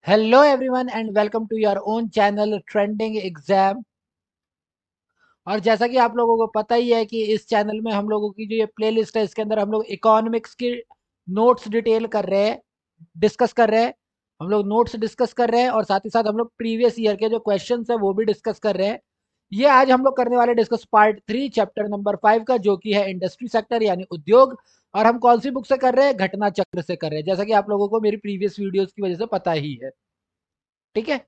Hello everyone and welcome to your own channel trending exam. और जैसा कि आप लोगों को पता ही है कि इस चैनल में हम लोगों की जो ये प्लेलिस्ट है इसके अंदर हम लोग इकोनॉमिक्स की नोट्स डिटेल कर रहे हैं, डिस्कस कर रहे हैं। हम लोग नोट्स डिस्कस कर रहे हैं और साथ ही साथ हम लोग प्रीवियस ईयर के जो क्वेश्चन है वो भी डिस्कस कर रहे हैं। ये आज हम लोग करने वाले डिस्कस पार्ट 3 चैप्टर नंबर 5 का, जो कि है इंडस्ट्री सेक्टर यानी उद्योग। और हम कौन सी बुक से कर रहे हैं? घटना चक्र से कर रहे हैं, जैसा कि आप लोगों को मेरी प्रीवियस वीडियोस की वजह से पता ही है। ठीक है,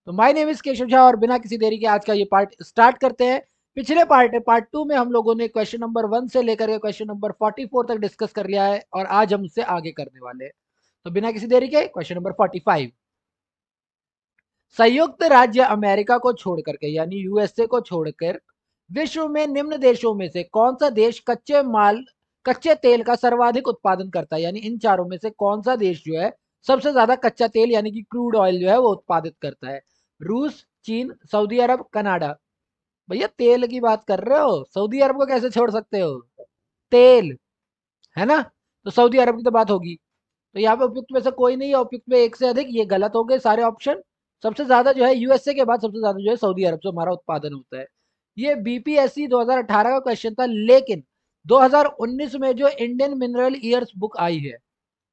तो my name is Keshav Jha और बिना किसी देरी के आज का ये पार्ट स्टार्ट करते हैं। पिछले पार्ट 2 में हम लोगों ने क्वेश्चन नंबर 1 से लेकर के क्वेश्चन नंबर 44 तक डिस्कस कर लिया है और आज हम उससे आगे करने वाले हैं। तो बिना किसी देरी के क्वेश्चन नंबर 45। संयुक्त राज्य अमेरिका को छोड़कर के यानी यूएसए को छोड़कर विश्व में निम्न देशों में से कौन सा देश कच्चे तेल का सर्वाधिक उत्पादन करता है? यानी इन चारों में से कौन सा देश जो है सबसे ज्यादा कच्चा तेल यानी कि क्रूड ऑयल जो है वो उत्पादित करता है? रूस, चीन, सऊदी अरब, कनाडा। भैया तेल की बात कर रहे हो, सऊदी अरब को कैसे छोड़ सकते हो? तेल है ना, तो सऊदी अरब की तो बात होगी। तो यहाँ पे उपयुक्त में से कोई नहीं है, उपयुक्त में एक से अधिक, ये गलत हो गए सारे ऑप्शन। सबसे ज्यादा जो है यूएसए के बाद सबसे ज्यादा जो है सऊदी अरब से हमारा उत्पादन होता है। ये बीपीएससी 2018 का क्वेश्चन था, लेकिन 2019 में जो इंडियन मिनरल ईयर्स बुक आई है,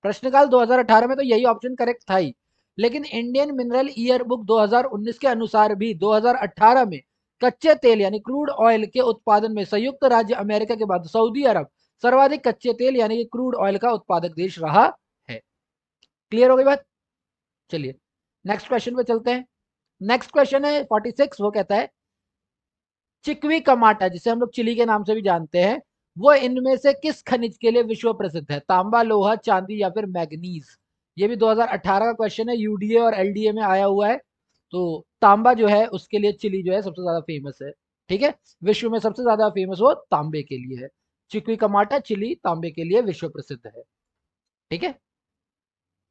प्रश्नकाल 2018 में तो यही ऑप्शन करेक्ट था ही, लेकिन इंडियन मिनरल ईयर बुक 2019 के अनुसार भी 2018 में कच्चे तेल यानी क्रूड ऑयल के उत्पादन में संयुक्त राज्य अमेरिका के बाद सऊदी अरब सर्वाधिक कच्चे तेल यानी कि क्रूड ऑयल का उत्पादक देश रहा है। क्लियर हो गई बात? चलिए नेक्स्ट क्वेश्चन पे चलते हैं। नेक्स्ट क्वेश्चन है 46। वो कहता है चिकवी कमाटा, जिसे हम लोग चिली के नाम से भी जानते हैं, वो इनमें से किस खनिज के लिए विश्व प्रसिद्ध है? तांबा, लोहा, चांदी या फिर मैग्नीज? ये भी 2018 का क्वेश्चन है, यूडीए और एलडीए में आया हुआ है। तो तांबा जो है उसके लिए चिली जो है सबसे ज्यादा फेमस है। ठीक है, विश्व में सबसे ज्यादा फेमस वो तांबे के लिए है। चिकवी कमाटा चिली तांबे के लिए विश्व प्रसिद्ध है। ठीक है,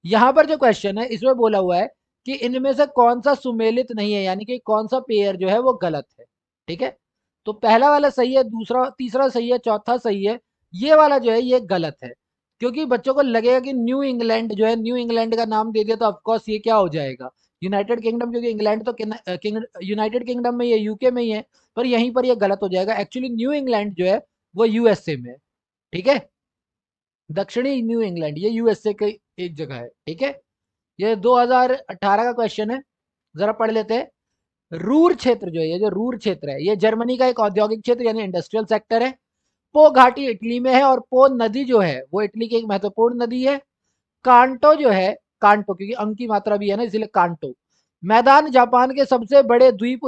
यहां पर जो क्वेश्चन है इसमें बोला हुआ है कि इनमें से कौन सा सुमेलित नहीं है, यानी कि कौन सा पेयर जो है वो गलत है। ठीक है, तो पहला वाला सही है, दूसरा तीसरा सही है, चौथा सही है। ये वाला जो है ये गलत है, क्योंकि बच्चों को लगेगा कि न्यू इंग्लैंड जो है, न्यू इंग्लैंड का नाम दे दिया तो ऑफकोर्स ये क्या हो जाएगा, यूनाइटेड किंगडम, क्योंकि इंग्लैंड तो यूनाइटेड किंगडम में, ये यूके में ही है। पर यहीं पर ये गलत हो जाएगा, एक्चुअली न्यू इंग्लैंड जो है वो यूएसए में है। ठीक है, दक्षिणी न्यू इंग्लैंड ये यूएसए की एक जगह है। ठीक है, ये 2018 का क्वेश्चन है, जरा पढ़ लेते हैं। रूर क्षेत्र जो है, ये जो रूर क्षेत्र है, ये जर्मनी का एक औद्योगिक क्षेत्र यानी इंडस्ट्रियल सेक्टर है। पो घाटी इटली में है और पो नदी जो है वो इटली की एक महत्वपूर्ण नदी है। कांटो जो है, कांटो क्योंकि अंक की मात्रा भी है ना इसलिए कांटो मैदान जापान के सबसे बड़े द्वीप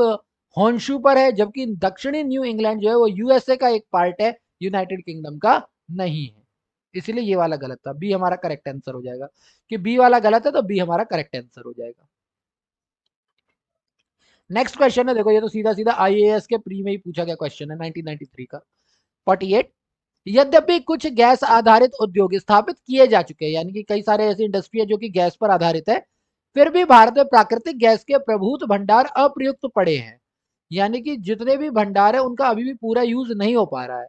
होन्शु पर है, जबकि दक्षिणी न्यू इंग्लैंड जो है वो यूएसए का एक पार्ट है, यूनाइटेड किंगडम का नहीं है। इसलिए ये वाला गलत था, बी हमारा करेक्ट आंसर हो जाएगा। कि बी वाला गलत है तो बी हमारा करेक्ट आंसर हो जाएगा। नेक्स्ट क्वेश्चन है, देखो ये तो सीधा सीधा आईएएस के प्री में ही पूछा गया क्वेश्चन है 1993 का। 48। यद्यपि कुछ गैस आधारित उद्योग स्थापित किए जा चुके हैं, यानी कि कई सारे ऐसी इंडस्ट्री है जो कि गैस पर आधारित है, फिर भी भारत में प्राकृतिक गैस के प्रभुत भंडार अप्रयुक्त पड़े हैं। यानी कि जितने भी भंडार है उनका अभी भी पूरा यूज नहीं हो पा रहा है।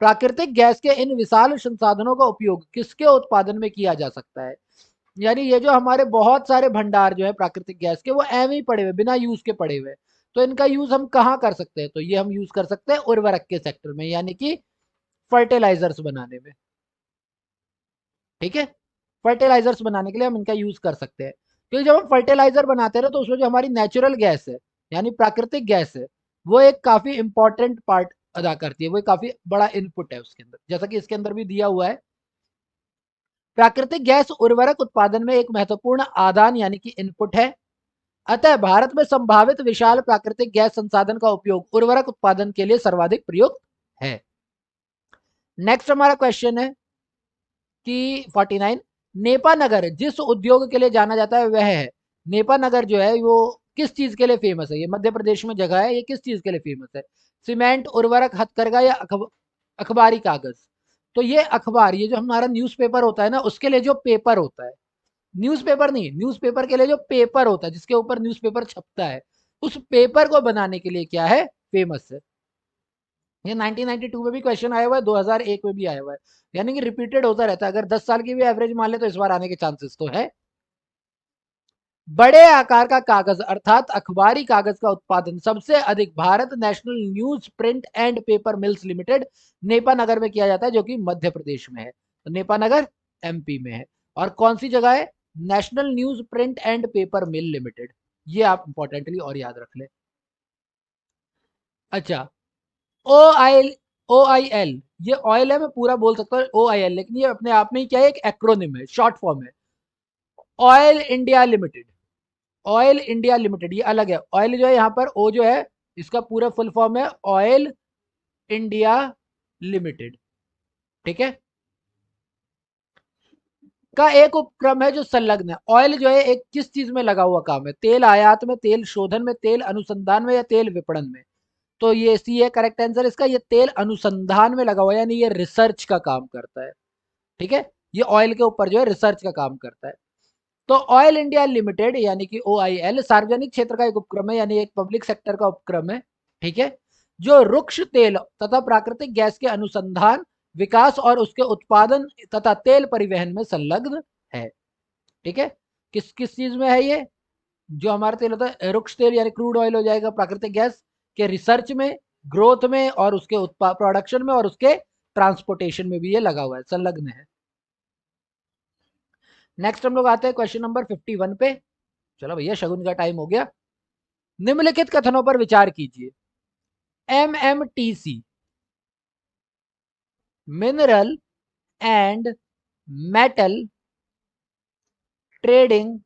प्राकृतिक गैस के इन विशाल संसाधनों का उपयोग किसके उत्पादन में किया जा सकता है? यानी ये जो हमारे बहुत सारे भंडार जो है प्राकृतिक गैस के वो एवं ही पड़े हुए, बिना यूज के पड़े हुए, तो इनका यूज हम कहाँ कर सकते हैं? तो ये हम यूज कर सकते हैं उर्वरक के सेक्टर में, यानी कि फर्टिलाइजर्स बनाने में। ठीक है, फर्टिलाइजर्स बनाने के लिए हम इनका यूज कर सकते हैं, क्योंकि जब हम फर्टिलाइजर बनाते हैं ना तो उसमें जो हमारी नेचुरल गैस है यानी प्राकृतिक गैस है, वो एक काफी इंपॉर्टेंट पार्ट अदा करती है, वो एक काफी बड़ा इनपुट है उसके अंदर, जैसा कि इसके अंदर भी दिया हुआ है। प्राकृतिक गैस उर्वरक उत्पादन में एक महत्वपूर्ण आदान यानी कि इनपुट है। अतः भारत में संभावित विशाल प्राकृतिक गैस संसाधन का उपयोग उर्वरक उत्पादन के लिए सर्वाधिक प्रयुक्त है। नेक्स्ट हमारा क्वेश्चन है कि 49। नेपा नगर जिस उद्योग के लिए जाना जाता है वह है, नेपा नगर जो है वो किस चीज के लिए फेमस है? ये मध्य प्रदेश में जगह है, ये किस चीज के लिए फेमस है? सीमेंट, उर्वरक, हथकरघा या अखबारी कागज? तो ये अखबार, ये जो हमारा न्यूज़पेपर होता है ना उसके लिए जो पेपर होता है, न्यूज़पेपर नहीं, न्यूज़पेपर के लिए जो पेपर होता है जिसके ऊपर न्यूज़पेपर छपता है, उस पेपर को बनाने के लिए क्या है? फेमस है। ये 1992 में भी क्वेश्चन आया हुआ है, 2001 में भी आया हुआ है, यानी कि रिपीटेड होता रहता है। अगर 10 साल की भी एवरेज मान ले तो इस बार आने के चांसेस तो है। बड़े आकार का कागज अर्थात अखबारी कागज का उत्पादन सबसे अधिक Bharat national news print and paper mills limited Nepanagar में किया जाता है, जो कि मध्य प्रदेश में है। तो नेपानगर एमपी में है। और कौन सी जगह है? National news print and paper mill limited. ये आप इंपॉर्टेंटली और याद रख ले। अच्छा, ओ आई ओ आई एल, ये ऑयल है, मैं पूरा बोल सकता हूँ ओ आई एल, लेकिन ये अपने आप में ही क्या है, एक एक्रोनिम है, शॉर्ट फॉर्म है। Oil India limited, oil India limited, ये अलग है। ऑयल जो है यहाँ पर ओ जो है, इसका पूरा फुल फॉर्म है ऑयल इंडिया लिमिटेड। ठीक है, का एक उपक्रम है जो संलग्न है। ऑयल जो है एक किस चीज में लगा हुआ काम है? तेल आयात में, तेल शोधन में, तेल अनुसंधान में, या तेल विपणन में? तो ये सी है करेक्ट आंसर इसका। ये तेल अनुसंधान में लगा हुआ है, यानी ये रिसर्च का काम करता है। ठीक है, ये ऑयल के ऊपर जो है रिसर्च का काम करता है। तो ऑयल इंडिया लिमिटेड यानी कि OIL सार्वजनिक क्षेत्र का एक उपक्रम है, यानी एक पब्लिक सेक्टर का उपक्रम है। ठीक है, जो रुक्ष तेल तथा प्राकृतिक गैस के अनुसंधान, विकास और उसके उत्पादन तथा तेल परिवहन में संलग्न है। ठीक है, किस किस चीज में है ये? जो हमारा तेल होता है रुक्ष तेल यानी क्रूड ऑयल हो जाएगा, प्राकृतिक गैस के रिसर्च में, ग्रोथ में, और उसके उत्पाद प्रोडक्शन में, और उसके ट्रांसपोर्टेशन में भी ये लगा हुआ है, संलग्न है। नेक्स्ट हम लोग आते हैं क्वेश्चन नंबर 51 पे। चलो भैया, शगुन का टाइम हो गया। निम्नलिखित कथनों पर विचार कीजिए। MMTC mineral and metal trading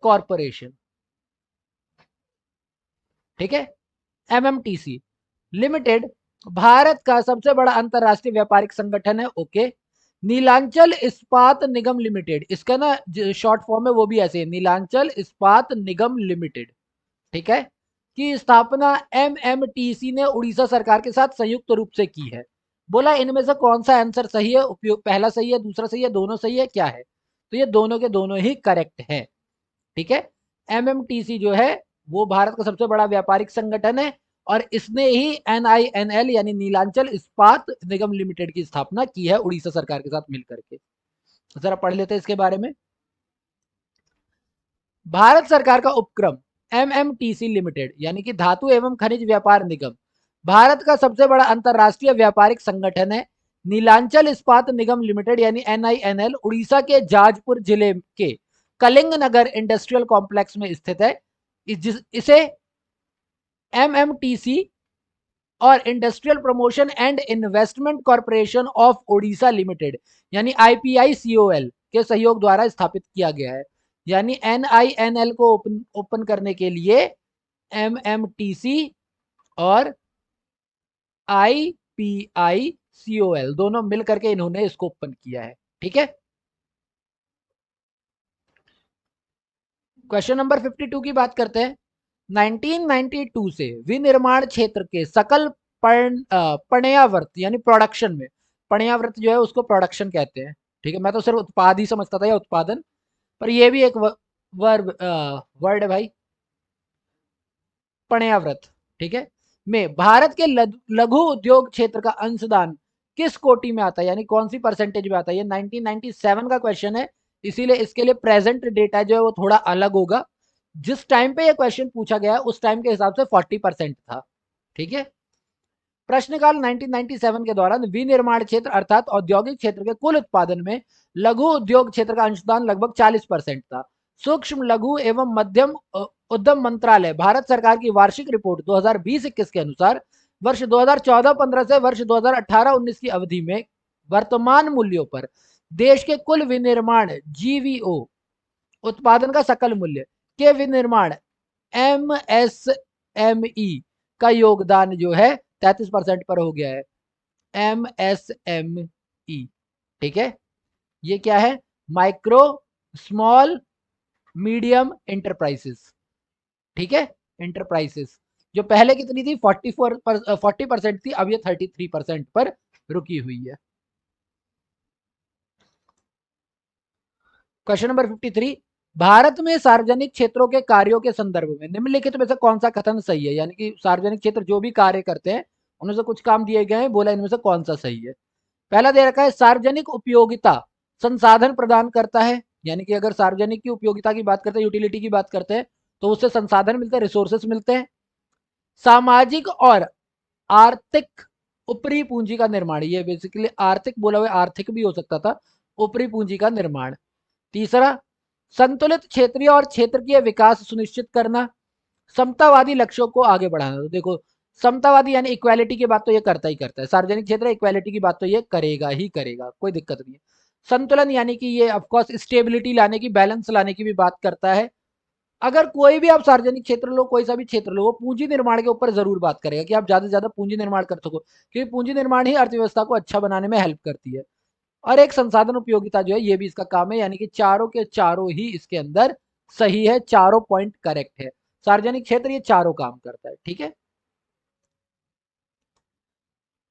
corporation. ठीक है, MMTC लिमिटेड भारत का सबसे बड़ा अंतरराष्ट्रीय व्यापारिक संगठन है। ओके, नीलांचल इस्पात निगम लिमिटेड, इसका ना शॉर्ट फॉर्म है वो भी ऐसे है, नीलांचल इस्पात निगम लिमिटेड। ठीक है, की स्थापना MMTC ने उड़ीसा सरकार के साथ संयुक्त रूप से की है। बोला इनमें से कौन सा आंसर सही है? उपयोग पहला सही है, दूसरा सही है, दोनों सही है, क्या है? तो ये दोनों के दोनों ही करेक्ट है। ठीक है, MMTC जो है वो भारत का सबसे बड़ा व्यापारिक संगठन है, और इसने ही NINL यानी नीलांचल इस्पात निगम लिमिटेड की स्थापना की है उड़ीसा सरकार के साथ मिलकर के। जरा पढ़ लेते हैं इसके बारे में। भारत सरकार का उपक्रम MMTC लिमिटेड यानी कि धातु एवं खनिज व्यापार निगम भारत का सबसे बड़ा अंतरराष्ट्रीय व्यापारिक संगठन है। नीलांचल इस्पात निगम लिमिटेड यानी NINL उड़ीसा के जाजपुर जिले के कलिंग नगर इंडस्ट्रियल कॉम्प्लेक्स में स्थित है। इसे MMTC और industrial promotion and investment corporation of Odisha limited यानी IPICOL के सहयोग द्वारा स्थापित किया गया है। यानी NINL को ओपन करने के लिए MMTC और IPICOL दोनों मिलकर के इन्होंने इसको ओपन किया है। ठीक है, क्वेश्चन नंबर 52 की बात करते हैं। 1992 से विनिर्माण क्षेत्र के सकल पणयावर्त यानी प्रोडक्शन में, पणयावर्त जो है उसको प्रोडक्शन कहते हैं। ठीक है, मैं तो सिर्फ उत्पाद ही समझता था या उत्पादन, पर ये भी एक वर्ड है भाई, पणयाव्रत। ठीक है, में भारत के लघु उद्योग क्षेत्र का अंशदान किस कोटि में आता है, यानी कौन सी परसेंटेज में आता है? ये 1997 का क्वेश्चन है, इसीलिए इसके लिए प्रेजेंट डेटा जो है वो थोड़ा अलग होगा। जिस टाइम पे ये क्वेश्चन पूछा गया उस टाइम के हिसाब से 40% था। ठीक है, प्रश्नकाल 1997 के दौरान विनिर्माण क्षेत्र अर्थात औद्योगिक क्षेत्र के कुल उत्पादन में लघु उद्योग क्षेत्र का अंशदान लगभग 40% था। सूक्ष्म लघु एवं मध्यम उद्यम मंत्रालय भारत सरकार की वार्षिक रिपोर्ट 2020-21 के अनुसार वर्ष 2014-15 से वर्ष 2018-19 की अवधि में वर्तमान मूल्यों पर देश के कुल विनिर्माण GVO उत्पादन का सकल मूल्य के विनिर्माण MSME का योगदान जो है 33% पर हो गया है। MSME, ठीक है, ये क्या है? Micro small medium enterprises. ठीक है, एंटरप्राइजेस जो पहले कितनी थी 40% थी, अब ये 33% पर रुकी हुई है। क्वेश्चन नंबर 53, भारत में सार्वजनिक क्षेत्रों के कार्यों के संदर्भ में निम्नलिखित में से कौन सा कथन सही है? यानी कि सार्वजनिक क्षेत्र जो भी कार्य करते हैं उनमें से कुछ काम दिए गए हैं, बोला इनमें से कौन सा सही है। पहला दे रखा है सार्वजनिक उपयोगिता संसाधन प्रदान करता है, यानी कि अगर सार्वजनिक की उपयोगिता की बात करते हैं, यूटिलिटी की बात करते हैं, तो उससे संसाधन मिलते हैं, रिसोर्सेस मिलते हैं। सामाजिक और आर्थिक ऊपरी पूंजी का निर्माण, ये बेसिकली आर्थिक बोला हुआ, आर्थिक भी हो सकता था, ऊपरी पूंजी का निर्माण। तीसरा, संतुलित क्षेत्रीय और क्षेत्रीय विकास सुनिश्चित करना, समतावादी लक्ष्यों को आगे बढ़ाना। तो देखो, समतावादी यानी इक्वालिटी की बात तो ये करता ही करता है, सार्वजनिक क्षेत्र इक्वालिटी की बात तो ये करेगा ही करेगा, कोई दिक्कत नहीं है। संतुलन यानी कि ये ऑफकोर्स स्टेबिलिटी लाने की, बैलेंस लाने की भी बात करता है। अगर कोई भी आप सार्वजनिक क्षेत्र लो, कोई सा भी क्षेत्र लो, वो पूंजी निर्माण के ऊपर जरूर बात करेगा कि आप ज्यादा से ज्यादा पूंजी निर्माण कर सको, क्योंकि पूंजी निर्माण ही अर्थव्यवस्था को अच्छा बनाने में हेल्प करती है। और एक संसाधन उपयोगिता जो है, ये भी इसका काम है, यानी कि चारों के चारों ही इसके अंदर सही है, चारों पॉइंट करेक्ट है। सार्वजनिक क्षेत्र ये चारों काम करता है, ठीक है।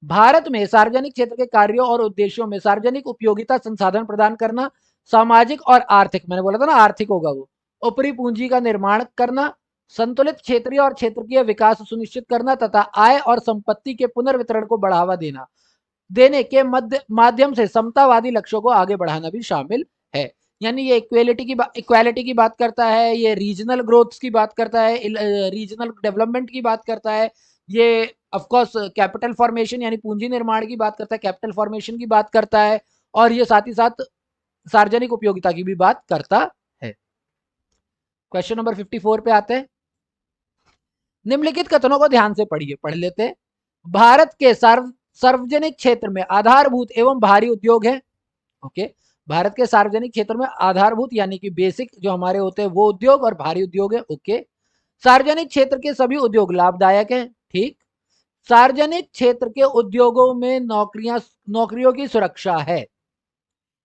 भारत में सार्वजनिक क्षेत्र के कार्यों और उद्देश्यों में सार्वजनिक उपयोगिता संसाधन प्रदान करना, सामाजिक और आर्थिक, मैंने बोला था ना आर्थिक होगा वो, ऊपरी पूंजी का निर्माण करना, संतुलित क्षेत्रीय और क्षेत्रीय विकास सुनिश्चित करना तथा आय और संपत्ति के पुनर्वितरण को बढ़ावा देने के माध्यम से समतावादी लक्ष्यों को आगे बढ़ाना भी शामिल है। यानी ये इक्वालिटी की बात करता है, ये रीजनल ग्रोथ की बात करता है, रीजनल डेवलपमेंट की बात करता है, ये ऑफ कोर्स कैपिटल फॉर्मेशन यानी पूंजी निर्माण की बात करता है, कैपिटल फॉर्मेशन की बात करता है, और ये साथ ही साथ सार्वजनिक उपयोगिता की भी बात करता है। क्वेश्चन नंबर 54 पे आते हैं। निम्नलिखित कथनों को ध्यान से पढ़िए, पढ़ लेते हैं। भारत के सार्वजनिक क्षेत्र में आधारभूत एवं भारी उद्योग है। ओके, भारत के सार्वजनिक क्षेत्र में आधारभूत यानी कि बेसिक जो हमारे होते हैं वो उद्योग, और भारी उद्योग है। ओके, सार्वजनिक क्षेत्र के सभी उद्योग लाभदायक हैं। ठीक, सार्वजनिक क्षेत्र के उद्योगों में नौकरियों की सुरक्षा है।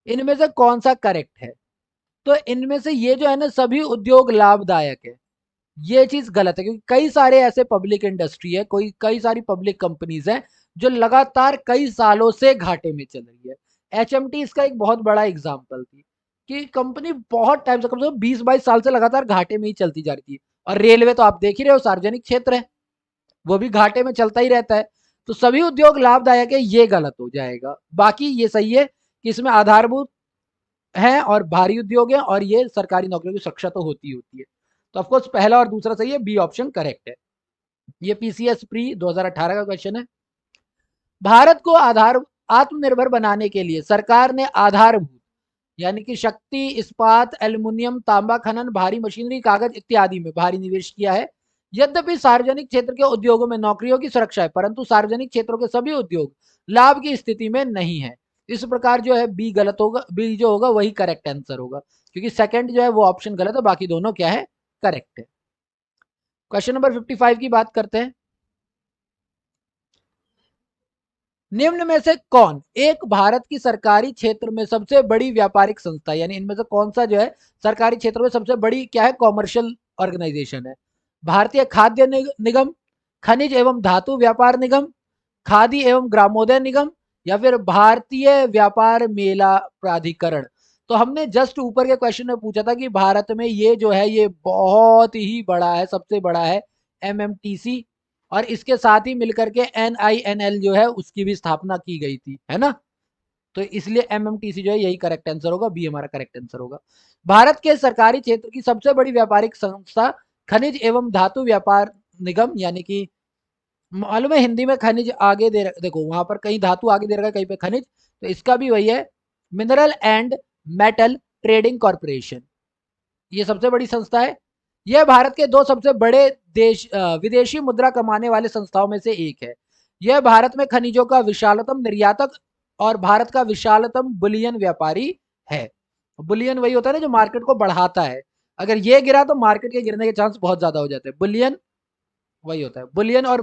इनमें से कौन सा करेक्ट है? तो इनमें से ये जो है ना, सभी उद्योग लाभदायक है, ये चीज गलत है, क्योंकि कई सारे ऐसे पब्लिक इंडस्ट्री है, कई सारी पब्लिक कंपनीज हैं जो लगातार कई सालों से घाटे में चल रही है। एचएमटी इसका एक बहुत बड़ा एग्जाम्पल थी कि कंपनी बहुत टाइम से, कम से कम 20-22 साल से लगातार घाटे में ही चलती जा रही थी। और रेलवे तो आप देख ही रहे हो, सार्वजनिक क्षेत्र है, वो भी घाटे में चलता ही रहता है। तो सभी उद्योग लाभदायक है, ये गलत हो जाएगा। बाकी ये सही है कि इसमें आधारभूत है और भारी उद्योग है, और ये सरकारी नौकरियों की सुरक्षा तो होती है। तो ऑफकोर्स पहला और दूसरा सही है, बी ऑप्शन करेक्ट है। ये पीसीएस प्री 2018 का क्वेश्चन है। भारत को आत्मनिर्भर बनाने के लिए सरकार ने आधारभूत यानी कि शक्ति, इस्पात, एल्युमिनियम, तांबा खनन, भारी मशीनरी, कागज इत्यादि में भारी निवेश किया है। यद्यपि सार्वजनिक क्षेत्र के उद्योगों में नौकरियों की सुरक्षा है, परंतु सार्वजनिक क्षेत्रों के सभी उद्योग लाभ की स्थिति में नहीं है। इस प्रकार जो है बी गलत होगा, बी जो होगा वही करेक्ट आंसर होगा, क्योंकि सेकंड जो है वो ऑप्शन गलत है, बाकी दोनों क्या है, करेक्ट है। क्वेश्चन नंबर 55 की बात करते हैं। निम्न में से कौन एक भारत की सरकारी क्षेत्र में सबसे बड़ी व्यापारिक संस्था, यानी इनमें से कौन सा जो है सरकारी क्षेत्र में सबसे बड़ी क्या है, कॉमर्शियल ऑर्गेनाइजेशन है? भारतीय खाद्य निगम, खनिज एवं धातु व्यापार निगम, खादी एवं ग्रामोदय निगम, या फिर भारतीय व्यापार मेला प्राधिकरण। तो हमने जस्ट ऊपर के क्वेश्चन में पूछा था कि भारत में ये जो है ये बहुत ही बड़ा है, सबसे बड़ा है एमएमटीसी, और इसके साथ ही मिलकर के एनआईएनएल जो है उसकी भी स्थापना की गई थी, है ना। तो इसलिए एमएमटीसी जो है यही करेक्ट आंसर होगा, बी हमारा करेक्ट आंसर होगा। भारत के सरकारी क्षेत्र की सबसे बड़ी व्यापारिक संस्था खनिज एवं धातु व्यापार निगम, यानी कि मालूम है हिंदी में खनिज आगे देखो वहां पर कहीं धातु आगे दे रखा है, कहीं पे खनिज, तो इसका भी वही है, mineral and metal trading corporation, ये सबसे बड़ी संस्था है। यह भारत के दो सबसे बड़े विदेशी मुद्रा कमाने वाले संस्थाओं में से एक है। यह भारत में खनिजों का विशालतम निर्यातक और भारत का विशालतम बुलियन व्यापारी है। बुलियन वही होता है ना जो मार्केट को बढ़ाता है, अगर ये गिरा तो मार्केट के गिरने के चांस बहुत ज्यादा हो जाते हैं। बुलियन वही होता है, बुलियन और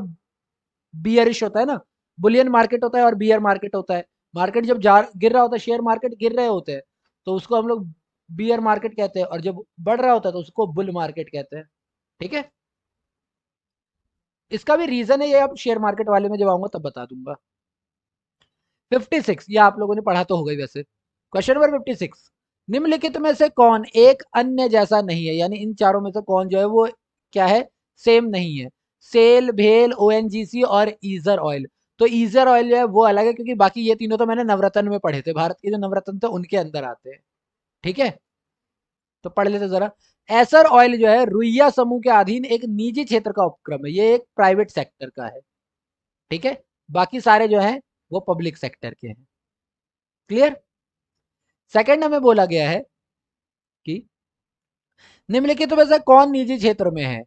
बियरिश होता है ना, बुलियन मार्केट होता है और बियर मार्केट होता है। मार्केट जब गिर रहा होता है, शेयर मार्केट गिर रहे होते हैं, तो उसको हम लोग बियर मार्केट कहते हैं, और जब बढ़ रहा होता है तो उसको बुल मार्केट कहते हैं। ठीक है, इसका भी रीजन है, ये अब शेयर मार्केट वाले में जब आऊंगा तब बता दूंगा। 56, ये आप लोगों ने पढ़ा तो होगा ही वैसे। क्वेश्चन नंबर 56, निम्नलिखित में से कौन एक अन्य जैसा नहीं है, यानी इन चारों में से कौन जो है वो क्या है, सेम नहीं है? सेल, भेल, ओएनजीसी और ईजर ऑयल। तो ईजर ऑयल जो है वो अलग है, क्योंकि बाकी ये तीनों तो मैंने नवरत्न में पढ़े थे, भारत के जो नवरत्न थे उनके अंदर आते हैं। ठीक है, तो पढ़ लेते जरा। एसर ऑयल जो है रुइया समूह के अधीन एक निजी क्षेत्र का उपक्रम है, ये एक प्राइवेट सेक्टर का है, ठीक है। बाकी सारे जो है वो पब्लिक सेक्टर के हैं। क्लियर। सेकंड हमें बोला गया है कि निम्नलिखित में से कौन निजी क्षेत्र में है।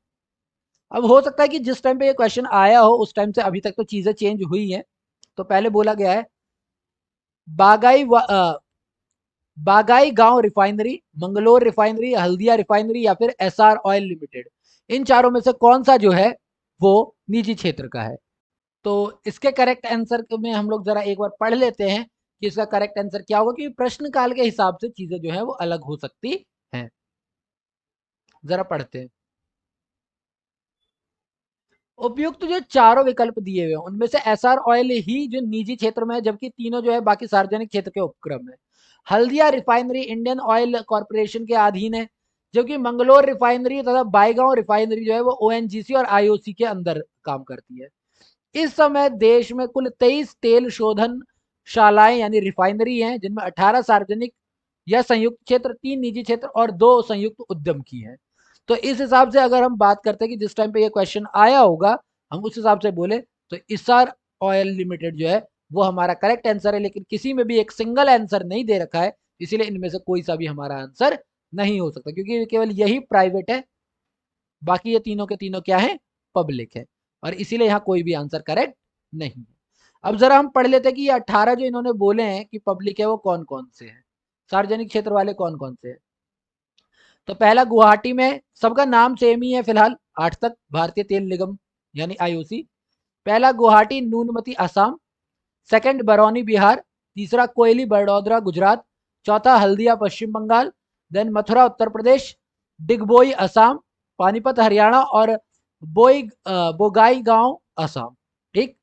अब हो सकता है कि जिस टाइम पे ये क्वेश्चन आया हो उस टाइम से अभी तक तो चीजें चेंज हुई हैं। तो पहले बोला गया है बागाई बागाई गांव refinery, Mangalore refinery, Haldia refinery या फिर एसआर ऑयल लिमिटेड। इन चारों में से कौन सा जो है वो निजी क्षेत्र का है। तो इसके करेक्ट आंसर में हम लोग जरा एक बार पढ़ लेते हैं कि इसका करेक्ट आंसर क्या होगा, क्योंकि प्रश्न काल के हिसाब से चीजें जो है वो अलग हो सकती हैं। जरा पढ़ते हैं। उपयुक्त जो चारों विकल्प दिए हुए हैं उनमें से एसआर ऑयल ही जो निजी क्षेत्र में है, जबकि तीनों जो है बाकी सार्वजनिक क्षेत्र के उपक्रम है। Haldia refinery Indian oil corporation के अधीन है, जबकि मंगलोर रिफाइनरी तथा बाईगांव रिफाइनरी जो है वो ओएनजीसी और आईओसी के अंदर काम करती है। इस समय देश में कुल 23 तेल शोधन शालाएं यानी रिफाइनरी हैं, जिनमें 18 सार्वजनिक या संयुक्त क्षेत्र, 3 निजी क्षेत्र और 2 संयुक्त उद्यम की हैं। तो इस हिसाब से अगर हम बात करते हैं कि जिस टाइम पे ये क्वेश्चन आया होगा हम उस हिसाब से बोले तो इसार ऑयल लिमिटेड जो है वो हमारा करेक्ट आंसर है। लेकिन किसी में भी एक सिंगल आंसर नहीं दे रखा है, इसीलिए इनमें से कोई सा भी हमारा आंसर नहीं हो सकता, क्योंकि केवल यही प्राइवेट है, बाकी ये तीनों के तीनों क्या है, पब्लिक है, और इसीलिए यहाँ कोई भी आंसर करेक्ट नहीं है। अब जरा हम पढ़ लेते हैं कि ये 18 जो इन्होंने बोले हैं कि पब्लिक है वो कौन कौन से हैं, सार्वजनिक क्षेत्र वाले कौन कौन से हैं। तो पहला गुवाहाटी में, सबका नाम सेम ही है फिलहाल 8 तक, भारतीय तेल निगम यानी आईओसी। पहला गुवाहाटी नूनमती असम, सेकंड बरौनी बिहार, तीसरा कोयली बड़ौदरा गुजरात, चौथा हल्दिया पश्चिम बंगाल, देन मथुरा उत्तर प्रदेश, डिगबोई असम, पानीपत हरियाणा और बोगाई गांव असम। ठीक।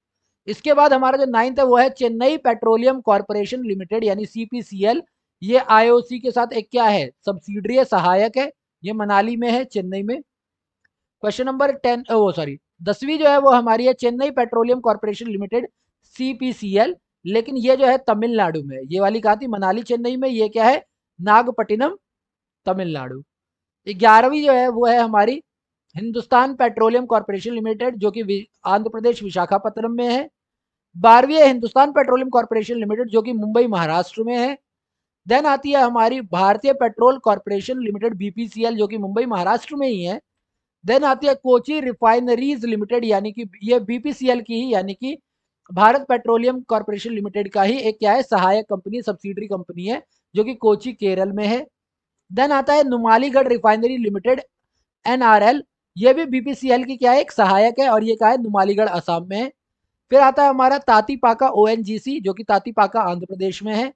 इसके बाद हमारा जो 9th है वो है चेन्नई पेट्रोलियम कॉर्पोरेशन लिमिटेड यानी सीपीसीएल। ये आईओसी के साथ एक क्या है, सब्सिडरी है, सहायक है। ये मनाली में है, चेन्नई में। क्वेश्चन नंबर 10 वो सॉरी 10वीं जो है वो हमारी है Chennai petroleum corporation limited CPCL, लेकिन ये जो है तमिलनाडु में, ये वाली कहा थी मनाली चेन्नई में, ये क्या है, नागपट्टिनम तमिलनाडु। 11वीं जो है वो है हमारी हिंदुस्तान पेट्रोलियम कॉर्पोरेशन लिमिटेड, जो कि आंध्र प्रदेश विशाखापट्टनम में है। 12वीं है हिंदुस्तान पेट्रोलियम कॉर्पोरेशन लिमिटेड, जो कि मुंबई महाराष्ट्र में है। देन आती है हमारी भारतीय पेट्रोल कॉर्पोरेशन लिमिटेड बीपीसीएल, जो कि मुंबई महाराष्ट्र में ही है। देन आती है कोची रिफाइनरीज लिमिटेड, यानी कि ये बीपीसीएल की ही यानी कि भारत पेट्रोलियम कॉर्पोरेशन लिमिटेड का ही एक क्या है, सहायक कंपनी, सब्सिडरी कंपनी है, जो कि कोची केरल में है। देन आता है नुमालीगढ़ रिफाइनरी लिमिटेड एनआरएल, ये भी बीपीसीएल की क्या है, एक सहायक है, और ये क्या है, नुमालीगढ़ असम में है। फिर आता है हमारा तातीपाका ओएनजीसी, जो कि तातीपाका आंध्र प्रदेश में है।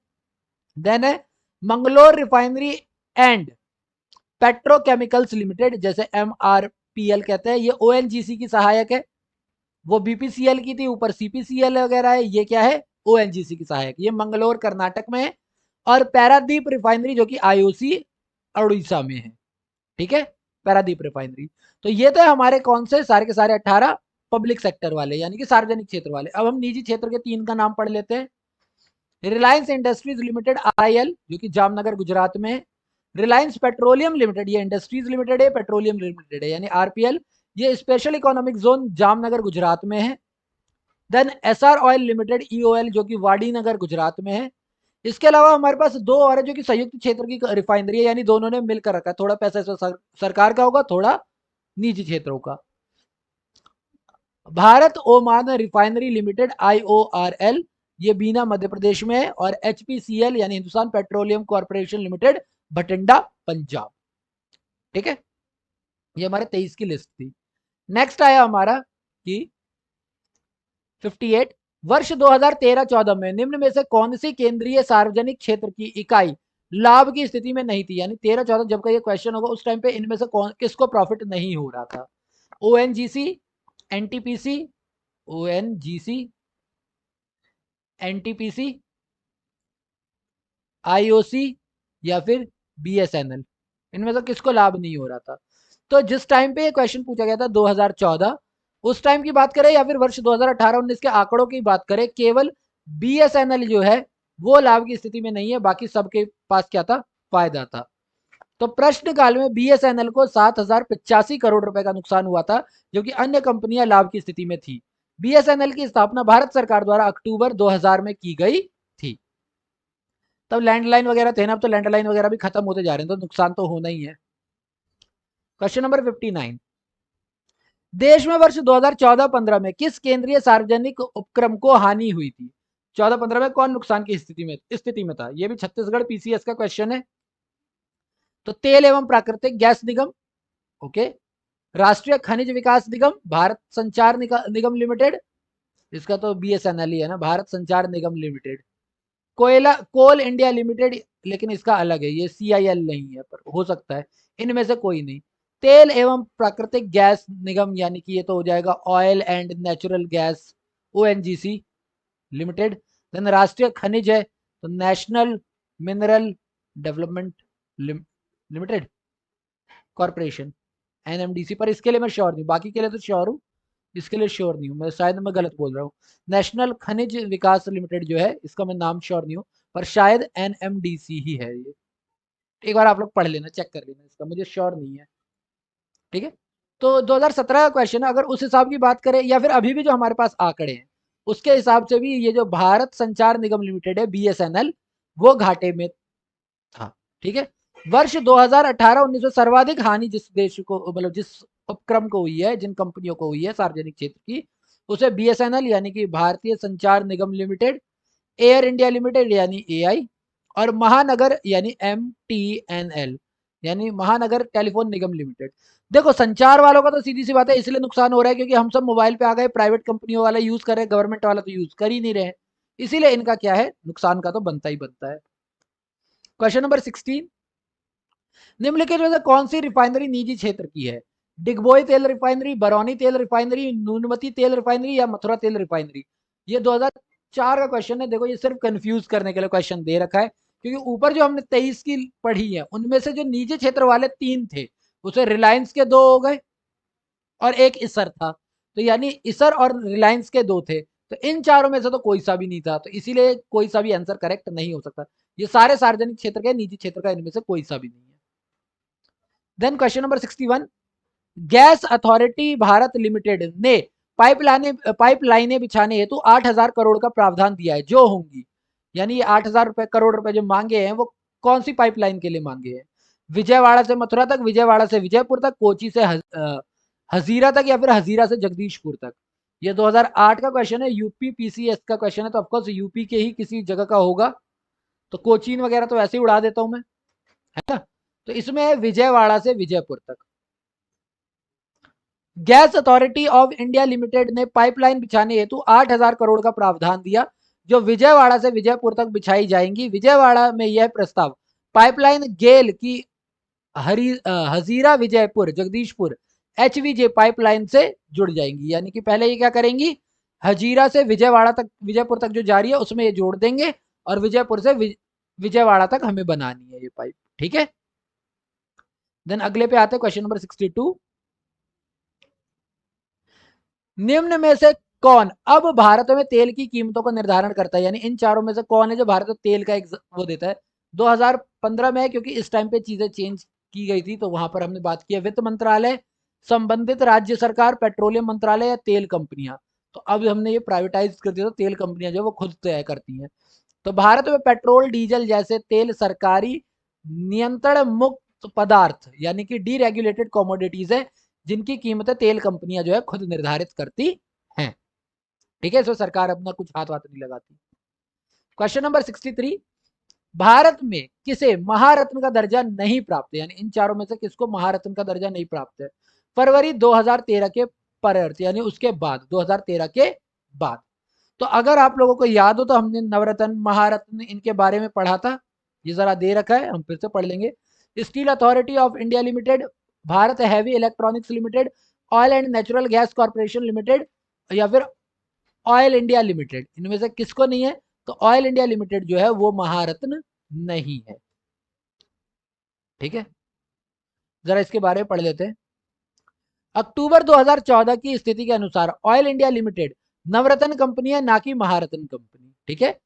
देन है Mangalore refinery and petrochemicals limited, जैसे एमआरपीएल कहते हैं, ये ओएनजीसी की सहायक है। वो बीपीसीएल की थी, ऊपर सीपीसीएल वगैरह है, ये क्या है, ओएनजीसी की सहायक, ये मंगलोर कर्नाटक में है। और पैरादीप रिफाइनरी, जो कि आईओसी उड़ीसा में है। ठीक है, पैरादीप रिफाइनरी। तो ये तो हमारे कौन से सारे के सारे 18 पब्लिक सेक्टर वाले यानी कि सार्वजनिक क्षेत्र वाले। अब हम निजी क्षेत्र के 3 का नाम पढ़ लेते हैं। रिलायंस इंडस्ट्रीज लिमिटेड आरआईएल, जो कि जामनगर गुजरात में है। रिलायंस पेट्रोलियम लिमिटेड, ये इंडस्ट्रीज लिमिटेड है, पेट्रोलियम लिमिटेड है यानी आरपीएल, ये special economic zone Jamnagar Gujarat में है। Then Essar oil limited EOL, जो कि वाडीनगर गुजरात में है। इसके अलावा हमारे पास 2 और है जो कि संयुक्त क्षेत्र की रिफाइनरी है, यानी दोनों ने मिलकर रखा है, थोड़ा पैसा इसमें सरकार का होगा, थोड़ा निजी क्षेत्रों का। भारत ओमान रिफाइनरी लिमिटेड आईओआरएल, ये बीना मध्य प्रदेश में है। और एचपीसीएल यानी Hindustan petroleum corporation limited Bathinda Punjab. ठीक है, ये हमारे 23 की लिस्ट थी। नेक्स्ट आया हमारा कि 58 वर्ष 2013-14 में निम्न में से कौन सी केंद्रीय सार्वजनिक क्षेत्र की इकाई लाभ की स्थिति में नहीं थी, यानी 13-14 जब का ये क्वेश्चन होगा उस टाइम पे इनमें से कौन किसको प्रॉफिट नहीं हो रहा था। ONGC, NTPC, ONGC, NTPC, IOC या फिर बीएसएनएल, इनमें से किसको लाभ नहीं हो रहा था। तो जिस टाइम पे ये क्वेश्चन पूछा गया था 2014, उस टाइम की बात करें या फिर वर्ष 2018-19 के आंकड़ों की बात करें, केवल बीएसएनएल जो है वो लाभ की स्थिति में नहीं है, बाकी सबके पास क्या था, फायदा था। तो प्रश्नकाल में बीएसएनएल को 7,085 करोड़ रुपए का नुकसान हुआ था, जो कि अन्य कंपनियां लाभ की स्थिति में थी। बीएसएनएल की स्थापना भारत सरकार द्वारा अक्टूबर 2000 में की गई थी। तब लैंडलाइन वगैरह थे ना, अब तो लैंडलाइन वगैरह भी खत्म होते जा रहे हैं, तो नुकसान तो होना ही है। क्वेश्चन नंबर 59, देश में वर्ष 2014-15 में किस केंद्रीय सार्वजनिक उपक्रम को हानि हुई थी? 14-15 में कौन नुकसान की स्थिति में था? ये भी छत्तीसगढ़ पीसीएस का क्वेश्चन है। तो तेल एवं प्राकृतिक गैस निगम, ओके, राष्ट्रीय खनिज विकास निगम, भारत संचार निगम लिमिटेड, इसका तो बीएसएनएल ही है ना, भारत संचार निगम लिमिटेड, कोल इंडिया लिमिटेड, लेकिन इसका अलग है, ये सीआईएल नहीं है, पर हो सकता है, इनमें से कोई नहीं। तेल एवं प्राकृतिक गैस निगम, यानी कि ये तो हो जाएगा oil and natural gas, ONGC limited. Then राष्ट्रीय खनिज है तो national mineral development limited corporation, NMDC. पर इसके लिए मैं श्योर नहीं, बाकी के लिए तो श्योर हूँ, इसके लिए श्योर नहीं हूँ मैं, शायद मैं गलत बोल रहा हूँ। नेशनल खनिज विकास लिमिटेड जो है, इसका मैं नाम श्योर नहीं हूँ, पर शायद एनएमडीसी ही है ये। एक बार आप लोग पढ़ लेना, चेक कर लेना, इसका मुझे श्योर नहीं है, ठीक है। तो 2017 का क्वेश्चन है, अगर उस हिसाब की बात करें या फिर अभी भी जो हमारे पास आंकड़े हैं उसके हिसाब से भी ये जो भारत संचार निगम लिमिटेड है बीएसएनएल, वो घाटे में था, ठीक है। वर्ष 2018-19 में सर्वाधिक हानि जिस देश को, मतलब जिस उपक्रम को हुई है, जिन कंपनियों को हुई है सार्वजनिक क्षेत्र की, उसे बीएसएनएल यानी कि भारतीय संचार निगम लिमिटेड, एयर इंडिया लिमिटेड यानी एआई, और महानगर यानी एमटीएनएल यानी महानगर टेलीफोन निगम लिमिटेड। देखो संचार वालों का तो सीधी सी बात है, इसलिए नुकसान हो रहा है क्योंकि हम सब मोबाइल पे आ गए, प्राइवेट कंपनियों वाला यूज कर रहे हैं, गवर्नमेंट वाला तो यूज कर ही नहीं रहे, इसीलिए इनका क्या है, नुकसान का तो बनता ही बनता है। क्वेश्चन नंबर 16, निम्नलिखित में से कौन सी रिफाइनरी निजी क्षेत्र की है? डिगबोई तेल रिफाइनरी, बरौनी तेल रिफाइनरी, नूनमती तेल रिफाइनरी या मथुरा तेल रिफाइनरी? ये 2004 का क्वेश्चन है। देखो ये सिर्फ कंफ्यूज करने के लिए क्वेश्चन दे रखा है, क्योंकि ऊपर जो हमने 23 की पढ़ी है उनमें से जो निजी क्षेत्र वाले 3 थे, उसे रिलायंस के 2 हो गए और एक इसर था, तो यानी इसर और रिलायंस के 2 थे, तो इन चारों में से तो कोई सा भी नहीं था, तो इसीलिए कोई सा भी आंसर करेक्ट नहीं हो सकता। ये सारे सार्वजनिक क्षेत्र के, निजी क्षेत्र का इनमें से कोई सा भी नहीं है। Then question number 61, gas authority Bharat limited ने पाइपलाइनें बिछाने हेतु 8,000 करोड़ का प्रावधान दिया है, जो होंगी, यानी ये 8,000 करोड़ रुपए जो मांगे हैं वो कौन सी पाइपलाइन के लिए मांगे हैं? विजयवाड़ा से मथुरा तक, विजयवाड़ा से विजयपुर तक, कोची से हजीरा तक, या फिर हजीरा से जगदीशपुर तक? ये 2008 का क्वेश्चन है, यूपी पीसीएस का क्वेश्चन है, तो ऑफकोर्स यूपी के ही किसी जगह का होगा, तो कोचीन वगैरह तो वैसे ही उड़ा देता हूं मैं, है ना। तो इसमें है विजयवाड़ा से विजयपुर तक। Gas authority of India limited ने पाइपलाइन बिछाने हेतु 8,000 करोड़ का प्रावधान दिया, जो विजयवाड़ा से विजयपुर तक बिछाई जाएंगी। विजयवाड़ा में यह प्रस्ताव पाइपलाइन गेल की हजीरा विजयपुर जगदीशपुर एचवीजे पाइपलाइन से जुड़ जाएंगी, यानी कि पहले ये क्या करेंगी, हजीरा से विजयवाड़ा तक, विजयपुर तक जो जा रही है उसमें ये जोड़ देंगे, और विजयपुर से विजयवाड़ा तक हमें बनानी है ये पाइप, ठीक है। देन अगले पे आते हैं, क्वेश्चन नंबर 62, निम्न में से कौन अब भारत में तेल की कीमतों का निर्धारण करता है? यानी इन चारों में से कौन है जो भारत में तेल का एक वो देता है? 2015 में है, क्योंकि इस टाइम पे चीजें चेंज की गई थी, तो वहां पर हमने बात की है वित्त मंत्रालय, संबंधित राज्य सरकार, पेट्रोलियम मंत्रालय या तेल कंपनियां। तो अब हमने ये प्राइवेटाइज कर दिया, तो तेल कंपनियां जो वो खुद तय करती हैं। तो भारत में पेट्रोल डीजल जैसे तेल सरकारी नियंत्रण मुक्त पदार्थ यानी कि डीरेगुलेटेड कमोडिटीज है, जिनकी कीमतें तेल कंपनियां जो है खुद निर्धारित करती हैं, ठीक है। इसमें सरकार अपना कुछ हाथ वाथ नहीं लगाती। क्वेश्चन नंबर 63, भारत में किसे महारत्न का दर्जा नहीं प्राप्त है? यानी इन चारों में से किसको महारत्न का दर्जा नहीं प्राप्त है? फरवरी 2013 के परर्थ, यानी उसके बाद, 2013 के बाद। तो अगर आप लोगों को याद हो तो हमने नवरत्न, महारत्न, इनके बारे में पढ़ा था, ये जरा दे रखा है, हम फिर से पढ़ लेंगे। Steel authority of India limited, Bharat heavy electronics limited, oil and natural gas corporation limited, या फिर ऑयल इंडिया लिमिटेड, इनमें से किसको नहीं है? तो ऑयल इंडिया लिमिटेड जो है वो महारत्न नहीं है, ठीक है। जरा इसके बारे में पढ़ लेते हैं। अक्टूबर 2014 की स्थिति के अनुसार ऑयल इंडिया लिमिटेड नवरत्न कंपनी है, ना कि महारत्न कंपनी, ठीक है।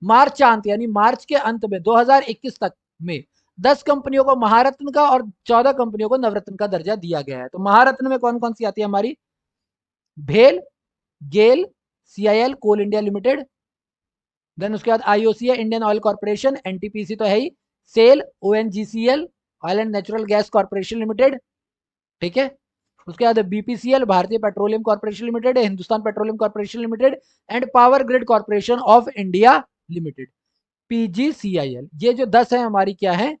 मार्चांत यानी मार्च के अंत में 2021 तक में 10 कंपनियों को महारत्न का और 14 कंपनियों को नवरत्न का दर्जा दिया गया है। तो महारत्न में कौन कौन सी आती है हमारी? भेल, गेल, सीआईएल कोल इंडिया लिमिटेड, देन उसके बाद आईओसी है इंडियन ऑयल कॉर्पोरेशन, एनटीपीसी तो है ही, SAIL, ONGCL oil and natural gas corporation limited, ठीक है। उसके बाद BPCL Bharatiya petroleum corporation limited, Hindustan petroleum corporation limited and power grid corporation of India limited, PGCIL. ये जो 10 है हमारी क्या है?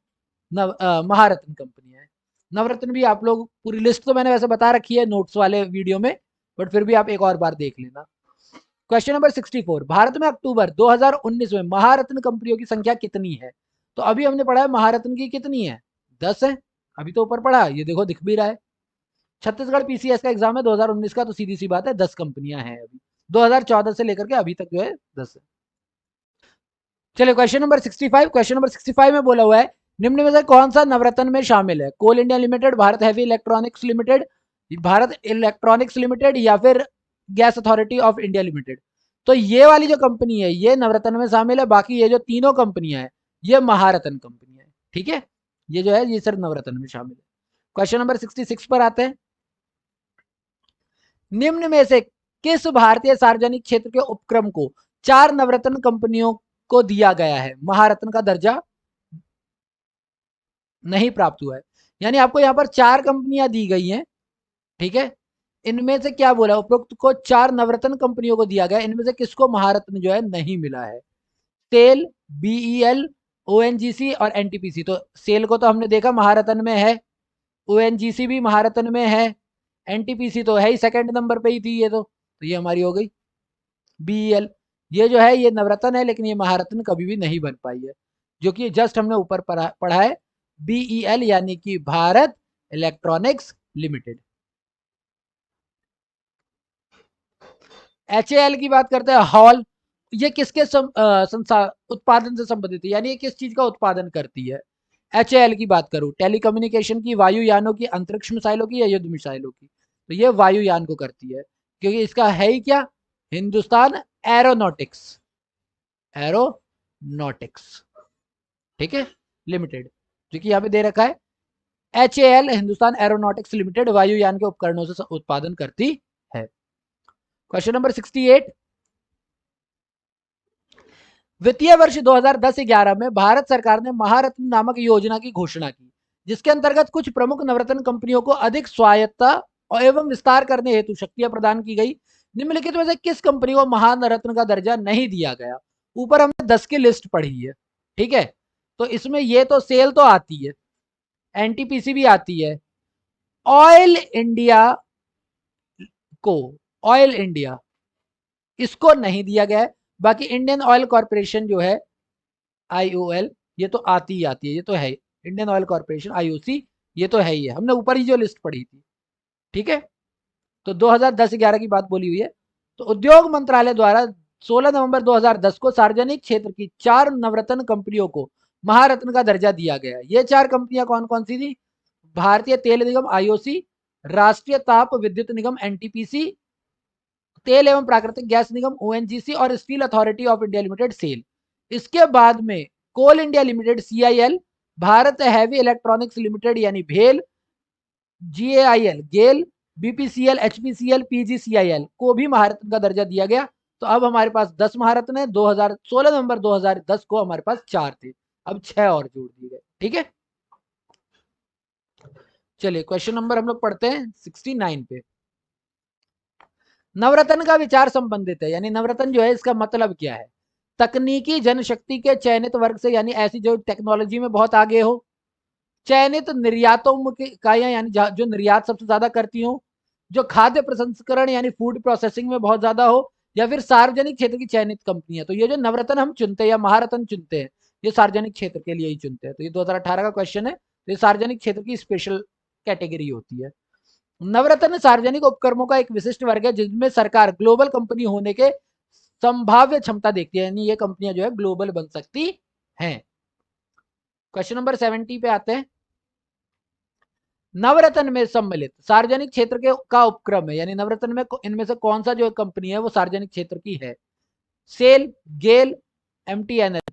महारत्न कंपनी है। नवरत्न भी आप लोग, पूरी लिस्ट तो मैंने वैसे बता रखी है नोट्स वाले वीडियो में, बट फिर भी आप एक और बार देख लेना। क्वेश्चन नंबर 64, भारत में अक्टूबर 2019 में महारत्न कंपनियों की संख्या कितनी है? तो अभी हमने पढ़ा है महारत्न की कितनी है? 10 है। अभी तो ऊपर पढ़ा, ये देखो दिख भी रहा है। छत्तीसगढ़ पीसीएस का एग्जाम है 2019 का, तो सीधी सी बात है 10 कंपनियां हैं अभी, 2014 से लेकर के अभी तक जो है 10 है। चलिए क्वेश्चन नंबर 65, क्वेश्चन नंबर 65 में बोला हुआ है निम्न में से कौन सा नवरत्न में शामिल है? Coal India limited, Bharat heavy electronics limited, Bharat electronics limited या फिर gas authority of India limited. तो ये वाली जो कंपनी है ये नवरत्न में शामिल है, बाकी ये जो तीनों कंपनियां हैं ये महारत्न कंपनी है, ठीक है। ये जो है ये सिर्फ नवरत्न में शामिल है। क्वेश्चन नंबर 66 पर आते हैं, निम्न में से किस भारतीय सार्वजनिक क्षेत्र के उपक्रम को 4 नवरत्न कंपनियों को दिया गया है, महारत्न का दर्जा नहीं प्राप्त हुआ है? यानी आपको यहां पर 4 कंपनियां दी गई हैं, ठीक है। इनमें से क्या बोला, उपरोक्त को 4 नवरत्न कंपनियों को दिया गया, इनमें से किसको महारत्न जो है नहीं मिला है? सेल, बीईएल, ओएनजीसी और एनटीपीसी। तो सेल को तो हमने देखा महारत्न में है, ओएनजीसी भी महारत्न में है, एनटीपीसी तो है ही सेकंड नंबर पे ही थी ये तो ये हमारी हो गई। बीईएल ये जो है ये नवरत्न है, लेकिन ये महारत्न कभी भी नहीं बन पाई है, जो कि जस्ट हमने ऊपर पढ़ा है, बीईएल यानी कि भारत इलेक्ट्रॉनिक्स लिमिटेड। एचएएल की बात करते हैं, हॉल, ये किसके उत्पादन से संबंधित है, यानी ये किस चीज का उत्पादन करती है? एचएएल की बात करूं, टेलीकम्युनिकेशन की, वायुयानों की, अंतरिक्ष मिसाइलों की या युद्ध मिसाइलों की? तो ये वायुयान को करती है, क्योंकि इसका है ही क्या? हिंदुस्तान एरोनॉटिक्स, एरोनॉटिक्स, ठीक है, लिमिटेड, जो कि यहां पे दे रखा है। एचएएल हिंदुस्तान एरोनॉटिक्स लिमिटेड वायुयान के उपकरणों से उत्पादन करती है। क्वेश्चन नंबर 68, वित्तीय वर्ष 2010-11 में भारत सरकार ने महारत्न नामक योजना की घोषणा की, जिसके अंतर्गत कुछ प्रमुख नवरत्न कंपनियों को अधिक स्वायत्तता और एवं विस्तार करने हेतु शक्तियां प्रदान की गई। निम्नलिखित में से किस कंपनी को महारत्न का दर्जा नहीं दिया गया? ऊपर हमने 10 की लिस्ट पढ़ी है, ठीक है। तो इसमें ये तो सेल तो आती है, एनटीपीसी भी आती है, ऑयल इंडिया को, ऑयल इंडिया इसको नहीं दिया गया है। बाकी इंडियन ऑयल कॉर्पोरेशन जो है आईओएल, ये तो आती ही आती है, ये तो है। इंडियन ऑयल कॉर्पोरेशन आईओसी ये तो है ही है, हमने ऊपर ही जो लिस्ट पढ़ी थी, ठीक है। तो 2010-11 की बात बोली हुई है। तो उद्योग मंत्रालय द्वारा 16 नवंबर 2010 को सार्वजनिक क्षेत्र की 4 नवरत्न कंपनियों को महारत्न का दर्जा दिया गया। ये 4 कंपनियां कौन कौन सी थी? भारतीय तेल निगम आईओसी, राष्ट्रीय ताप विद्युत निगम एनटीपीसी, तेल एवं प्राकृतिक गैस निगम ओएनजीसी और steel authority of India limited SAIL. इसके बाद में coal India limited CIL, Bharat heavy electronics limited यानी भेल, GAIL GAIL, BPCL, HPCL, PGCIL को भी महारत्न का दर्जा दिया गया। तो अब हमारे पास 10 महारत्न है, 2016 नवंबर 2010 को हमारे पास 4 थे, अब 6 और जोड़ दिए गए, ठीक है। चलिए क्वेश्चन नंबर हम लोग पढ़ते हैं 69 पे। नवरत्न का विचार संबंधित है, यानी नवरत्न जो है इसका मतलब क्या है? तकनीकी जनशक्ति के चयनित वर्ग से, यानी ऐसी जो टेक्नोलॉजी में बहुत आगे हो, चयनित निर्यातों की इकाइयां, यानी जो निर्यात सबसे ज्यादा करती हो, जो खाद्य प्रसंस्करण यानी फूड प्रोसेसिंग में बहुत ज्यादा हो, या फिर सार्वजनिक क्षेत्र की चयनित कंपनियां। तो ये जो नवरत्न हम चुनते हैं या महारत्न चुनते हैं, ये सार्वजनिक क्षेत्र के लिए ही चुनते हैं। तो ये 2018 का क्वेश्चन है, तो ये सार्वजनिक क्षेत्र की स्पेशल कैटेगरी होती है। नवरत्न सार्वजनिक उपक्रमों का एक विशिष्ट वर्ग है, जिसमें सरकार ग्लोबल कंपनी होने के संभाव्य क्षमता देखती है, यानी ये कंपनियां जो है ग्लोबल बन सकती हैं। क्वेश्चन नंबर 70 पे आते हैं। नवरत्न में सम्मिलित सार्वजनिक क्षेत्र के का उपक्रम है, यानी नवरत्न में इनमें से कौन सा जो कंपनी है वो सार्वजनिक क्षेत्र की है? सेल, गेल, एमटीएनएल,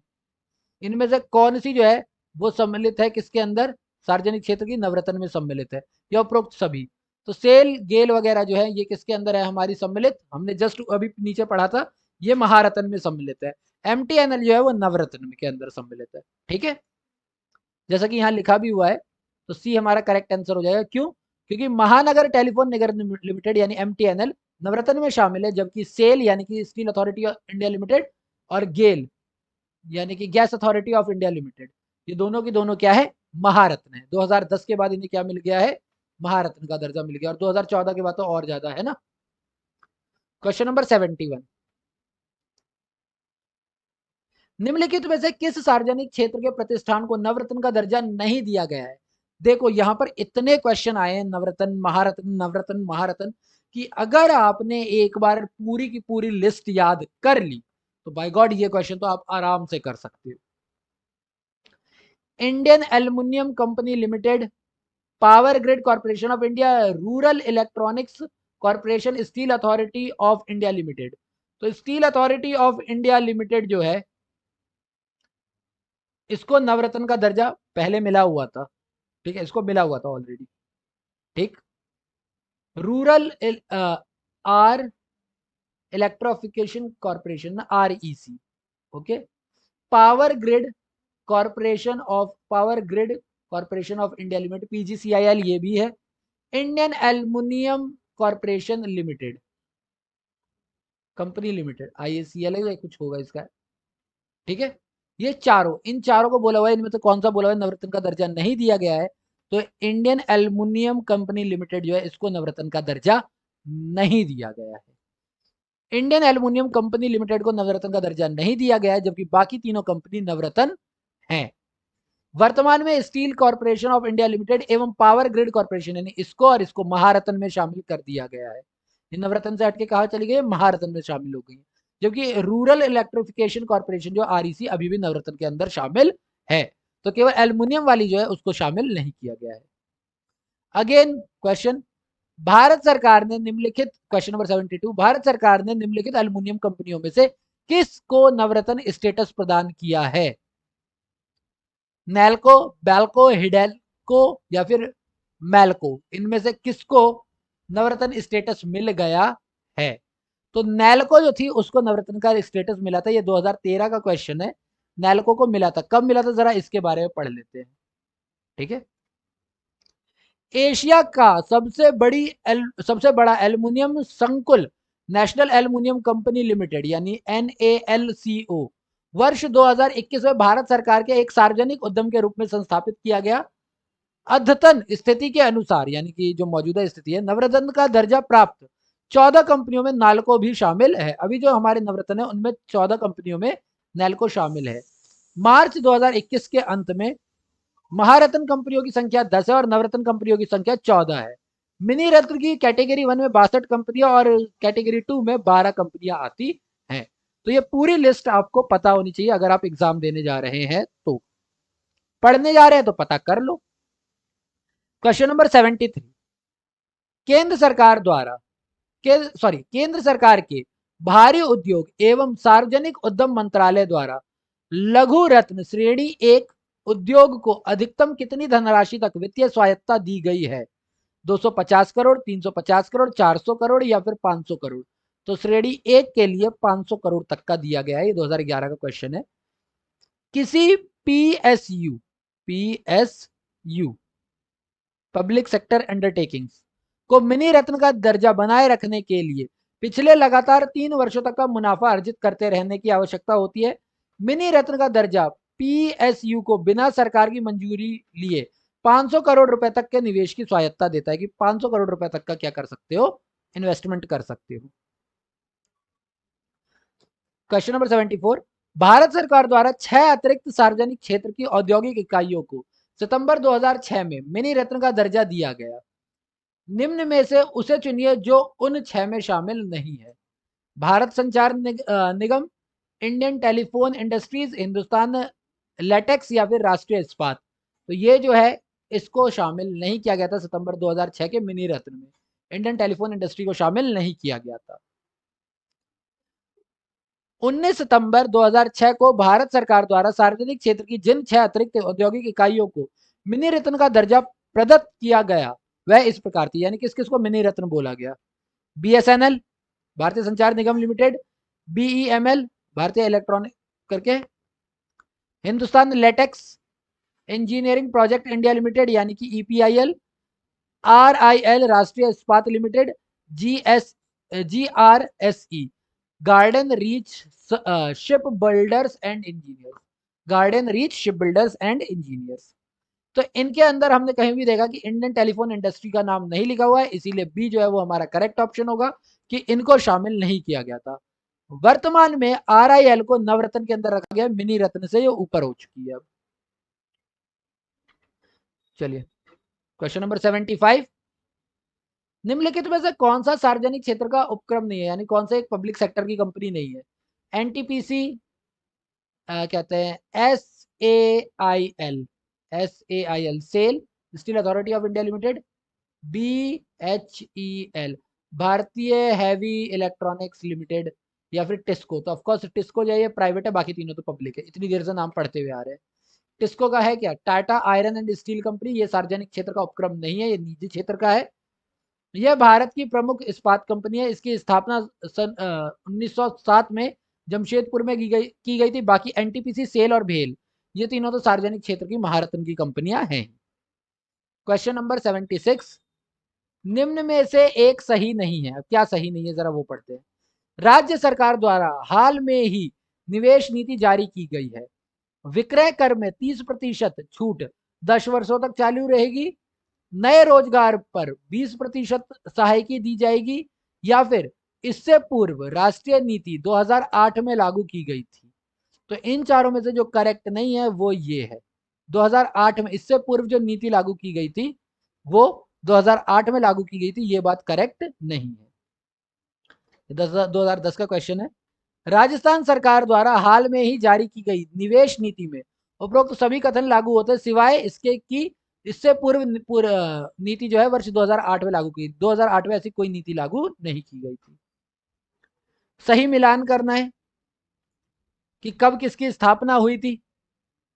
इनमें से कौन सी जो है वो सम्मिलित है किसके अंदर? सार्वजनिक क्षेत्र की नवरत्न में सम्मिलित है, या उपरोक्त सभी। तो सेल, गेल वगैरह जो है ये किसके अंदर है हमारी सम्मिलित? हमने जस्ट अभी नीचे पढ़ा था, ये महारत्न में सम्मिलित है। एमटीएनएल जो है वो नवरत्न के अंदर सम्मिलित है। ठीक है, जैसा कि यहाँ लिखा भी हुआ है, तो सी हमारा करेक्ट आंसर हो जाएगा। क्यों? क्योंकि महानगर टेलीफोन निगम लिमिटेड यानी एमटीएनएल नवरत्न में शामिल है, जबकि सेल यानी कि steel authority of India limited और गेल यानी कि gas authority of India limited, ये दोनों की दोनों क्या है? महारत्न है। 2010 के बाद इन्हें क्या मिल गया है? महारत्न का दर्जा मिल गया, और 2014 के बाद तो और ज्यादा है ना। क्वेश्चन नंबर 71, निम्नलिखित में से किस सार्वजनिक क्षेत्र के प्रतिष्ठान को नवरत्न का दर्जा नहीं दिया गया है? देखो यहां पर इतने क्वेश्चन आए हैं नवरत्न महारत्न नवरत्न महारत्न, कि अगर आपने एक बार पूरी की पूरी लिस्ट याद कर ली तो बाय गॉड ये क्वेश्चन तो आप आराम से कर सकते हो। Indian aluminium company limited, power grid corporation of India, rural electronics corporation, steel authority of India limited. तो steel authority of India limited जो है इसको नवरत्न का दर्जा पहले मिला हुआ था। ठीक है, इसको मिला हुआ था ऑलरेडी। ठीक, रूरल आर इलेक्ट्रिफिकेशन कॉर्पोरेशन ना, REC. Okay, power grid corporation of India limited, PGCIL ये भी है। Indian aluminium corporation limited company limited, IACL है या कुछ होगा इसका। ठीक है, ये चारों, इन चारों को बोला हुआ है, इनमें से कौन सा बोला हुआ है नवरत्न का दर्जा नहीं दिया गया है? तो इंडियन एल्युमिनियम कंपनी लिमिटेड जो है इसको नवरत्न का दर्जा नहीं दिया गया है। इंडियन एल्युमिनियम कंपनी लिमिटेड को नवरत्न का दर्जा नहीं दिया गया है, जबकि बाकी तीनों कंपनी नवरत्न हैं। वर्तमान में steel corporation of India limited एवं पावर ग्रिड कॉर्पोरेशन यानी इसको और इसको महारत्न में शामिल कर दिया गया है। ये नवरत्न से हटके कहा चली गई? महारत्न में शामिल हो गई। जबकि रूरल इलेक्ट्रिफिकेशन कॉर्पोरेशन जो आरईसी अभी भी नवरत्न के अंदर शामिल है, तो केवल एल्युमिनियम वाली जो है उसको शामिल नहीं किया गया है। अगेन क्वेश्चन, भारत सरकार ने निम्नलिखित, क्वेश्चन नंबर 72, भारत सरकार ने निम्नलिखित एल्युमिनियम कंपनियों में से किसको नवरत्न स्टेटस प्रदान किया है? नैल्को, बैल्को, हिडेल्को या फिर मैल्को, इनमें से किसको नवरत्न स्टेटस मिल गया है? तो नैल्को जो थी उसको नवरत्न का स्टेटस मिला था, ये 2013 का क्वेश्चन है। नैल्को को मिला था, कब मिला था जरा इसके बारे में पढ़ लेते हैं। ठीक है, एशिया का सबसे बड़ा एल्युमिनियम संकुल नेशनल एल्युमिनियम कंपनी लिमिटेड यानी NALCO वर्ष 2021 में भारत सरकार के एक सार्वजनिक उद्यम के रूप में संस्थापित किया गया। अद्यतन स्थिति के अनुसार यानी कि जो मौजूदा स्थिति है, नवरत्न का दर्जा प्राप्त 14 कंपनियों में नाल्को भी शामिल है। अभी जो हमारे नवरत्न है उनमें 14 कंपनियों में नैल्को शामिल है। मार्च 2021 के अंत में महारत्न कंपनियों की संख्या 10 है और नवरत्न कंपनियों की संख्या 14 है। मिनी रत्न की कैटेगरी 1 में 62 कंपनियां और कैटेगरी 2 में 12 कंपनियां आती हैं। तो ये पूरी लिस्ट आपको पता होनी चाहिए अगर आप एग्जाम देने जा रहे हैं, तो पढ़ने जा रहे हैं तो पता कर लो। क्वेश्चन नंबर 73, केंद्र सरकार द्वारा केंद्र सरकार के भारी उद्योग एवं सार्वजनिक उद्यम मंत्रालय द्वारा लघु रत्न श्रेणी 1 उद्योग को अधिकतम कितनी धनराशि तक वित्तीय स्वायत्ता दी गई है? 250 करोड़, 350 करोड़, 400 करोड़ या फिर 500 करोड़? तो श्रेणी 1 के लिए 500 करोड़ तक का दिया गया है। ये 2011 का क्वेश्चन है। किसी पीएसयू पब्लिक सेक्टर अंडरटेकिंग्स को मिनी रत्न का दर्जा बनाए रखने के लिए पिछले लगातार 3 वर्षों तक का मुनाफा अर्जित करते रहने की आवश्यकता होती है। मिनी रत्न का दर्जा पीएसयू को बिना सरकार की मंजूरी लिए 500 करोड़ रुपए तक के निवेश की स्वायत्ता देता है कि 500 करोड़ रुपए तक का क्या कर सकते हो? इन्वेस्टमेंट कर सकते हो। क्वेश्चन नंबर 74, भारत सरकार द्वारा 6 अतिरिक्त सार्वजनिक क्षेत्र की औद्योगिक इकाइयों को सितंबर 2006 में मिनी रत्न का दर्जा दिया गया। निम्न में से उसे चुनिए जो उन 6 में शामिल नहीं है। Bharat Sanchar Nigam, Indian telephone industries, Hindustan latex या फिर राष्ट्रीय इस्पात। तो ये जो है इसको शामिल नहीं किया गया था सितंबर 2006 के मिनी रत्न में। इंडियन टेलीफोन इंडस्ट्री को शामिल नहीं किया गया था। 19 सितंबर 2006 को भारत सरकार द्वारा सार्वजनिक क्षेत्र की जिन 6 अतिरिक्त औद्योगिक इकाइयों को मिनी रत्न का दर्जा प्रदत्त किया गया वह इस प्रकार थी, यानी किस किस को मिनी रत्न बोला गया। बीएसएनएल भारतीय संचार निगम लिमिटेड, बीईएमएल भारतीय इलेक्ट्रॉनिक करके, Hindustan latex engineering project India limited यानी कि ईपीआईएल, आरआईएल राष्ट्रीय इस्पात limited, GRSE garden reach ship builders and engineers, garden reach ship builders and engineers. तो इनके अंदर हमने कहीं भी देखा कि इंडियन टेलीफोन इंडस्ट्री का नाम नहीं लिखा हुआ है, इसीलिए बी जो है वो हमारा करेक्ट ऑप्शन होगा कि इनको शामिल नहीं किया गया था। वर्तमान में आरआईएल को नवरत्न के अंदर रखा गया, मिनी रत्न से ये ऊपर हो चुकी है अब। चलिए क्वेश्चन नंबर 75, निम्नलिखित में से कौन सा सार्वजनिक क्षेत्र का उपक्रम नहीं है, यानी कौन सा एक पब्लिक सेक्टर की कंपनी नहीं है। एनटीपीसी कहते हैं, S A I L SAIL steel authority of India limited, BHEL Bharatiya heavy electronics limited, या फिर टिस्को। तो ऑफकोर्स टिस्को जो है ये प्राइवेट है, बाकी तीनों तो पब्लिक है, इतनी देर से नाम पढ़ते हुए आ रहे हैं। टिस्को का है क्या, Tata iron and steel company, ये सार्वजनिक क्षेत्र का उपक्रम नहीं है, ये निजी क्षेत्र का है। यह भारत की प्रमुख इस्पात कंपनी है, इसकी स्थापना सन 1907 में जमशेदपुर में की गई थी। बाकी एनटीपीसी, सेल और भेल ये तीनों तो सार्वजनिक क्षेत्र की महारत्न की कंपनियां हैं। क्वेश्चन नंबर 76, निम्न में से एक सही नहीं है। अब क्या सही नहीं है जरा वो पढ़ते हैं। राज्य सरकार द्वारा हाल में ही निवेश नीति जारी की गई है। विक्रय कर में 30% छूट 10 वर्षों तक चालू रहेगी। नए रोजगार पर 20% सहायकी दी जाएगी, या फिर इससे पूर्व राष्ट्रीय नीति 2008 में लागू की गई थी। तो इन चारों में से जो करेक्ट नहीं है वो ये है, 2008 में, इससे पूर्व जो नीति लागू की गई थी वो 2008 में लागू की गई थी, ये बात करेक्ट नहीं है। 2010 का क्वेश्चन है, राजस्थान सरकार द्वारा हाल में ही जारी की गई निवेश नीति में उपरोक्त सभी कथन लागू होते हैं सिवाय इसके कि इससे पूर्व नीति जो है वर्ष 2008 में लागू की। 2008 में ऐसी कोई नीति लागू नहीं की गई थी। सही मिलान करना है कि कब किसकी स्थापना हुई थी,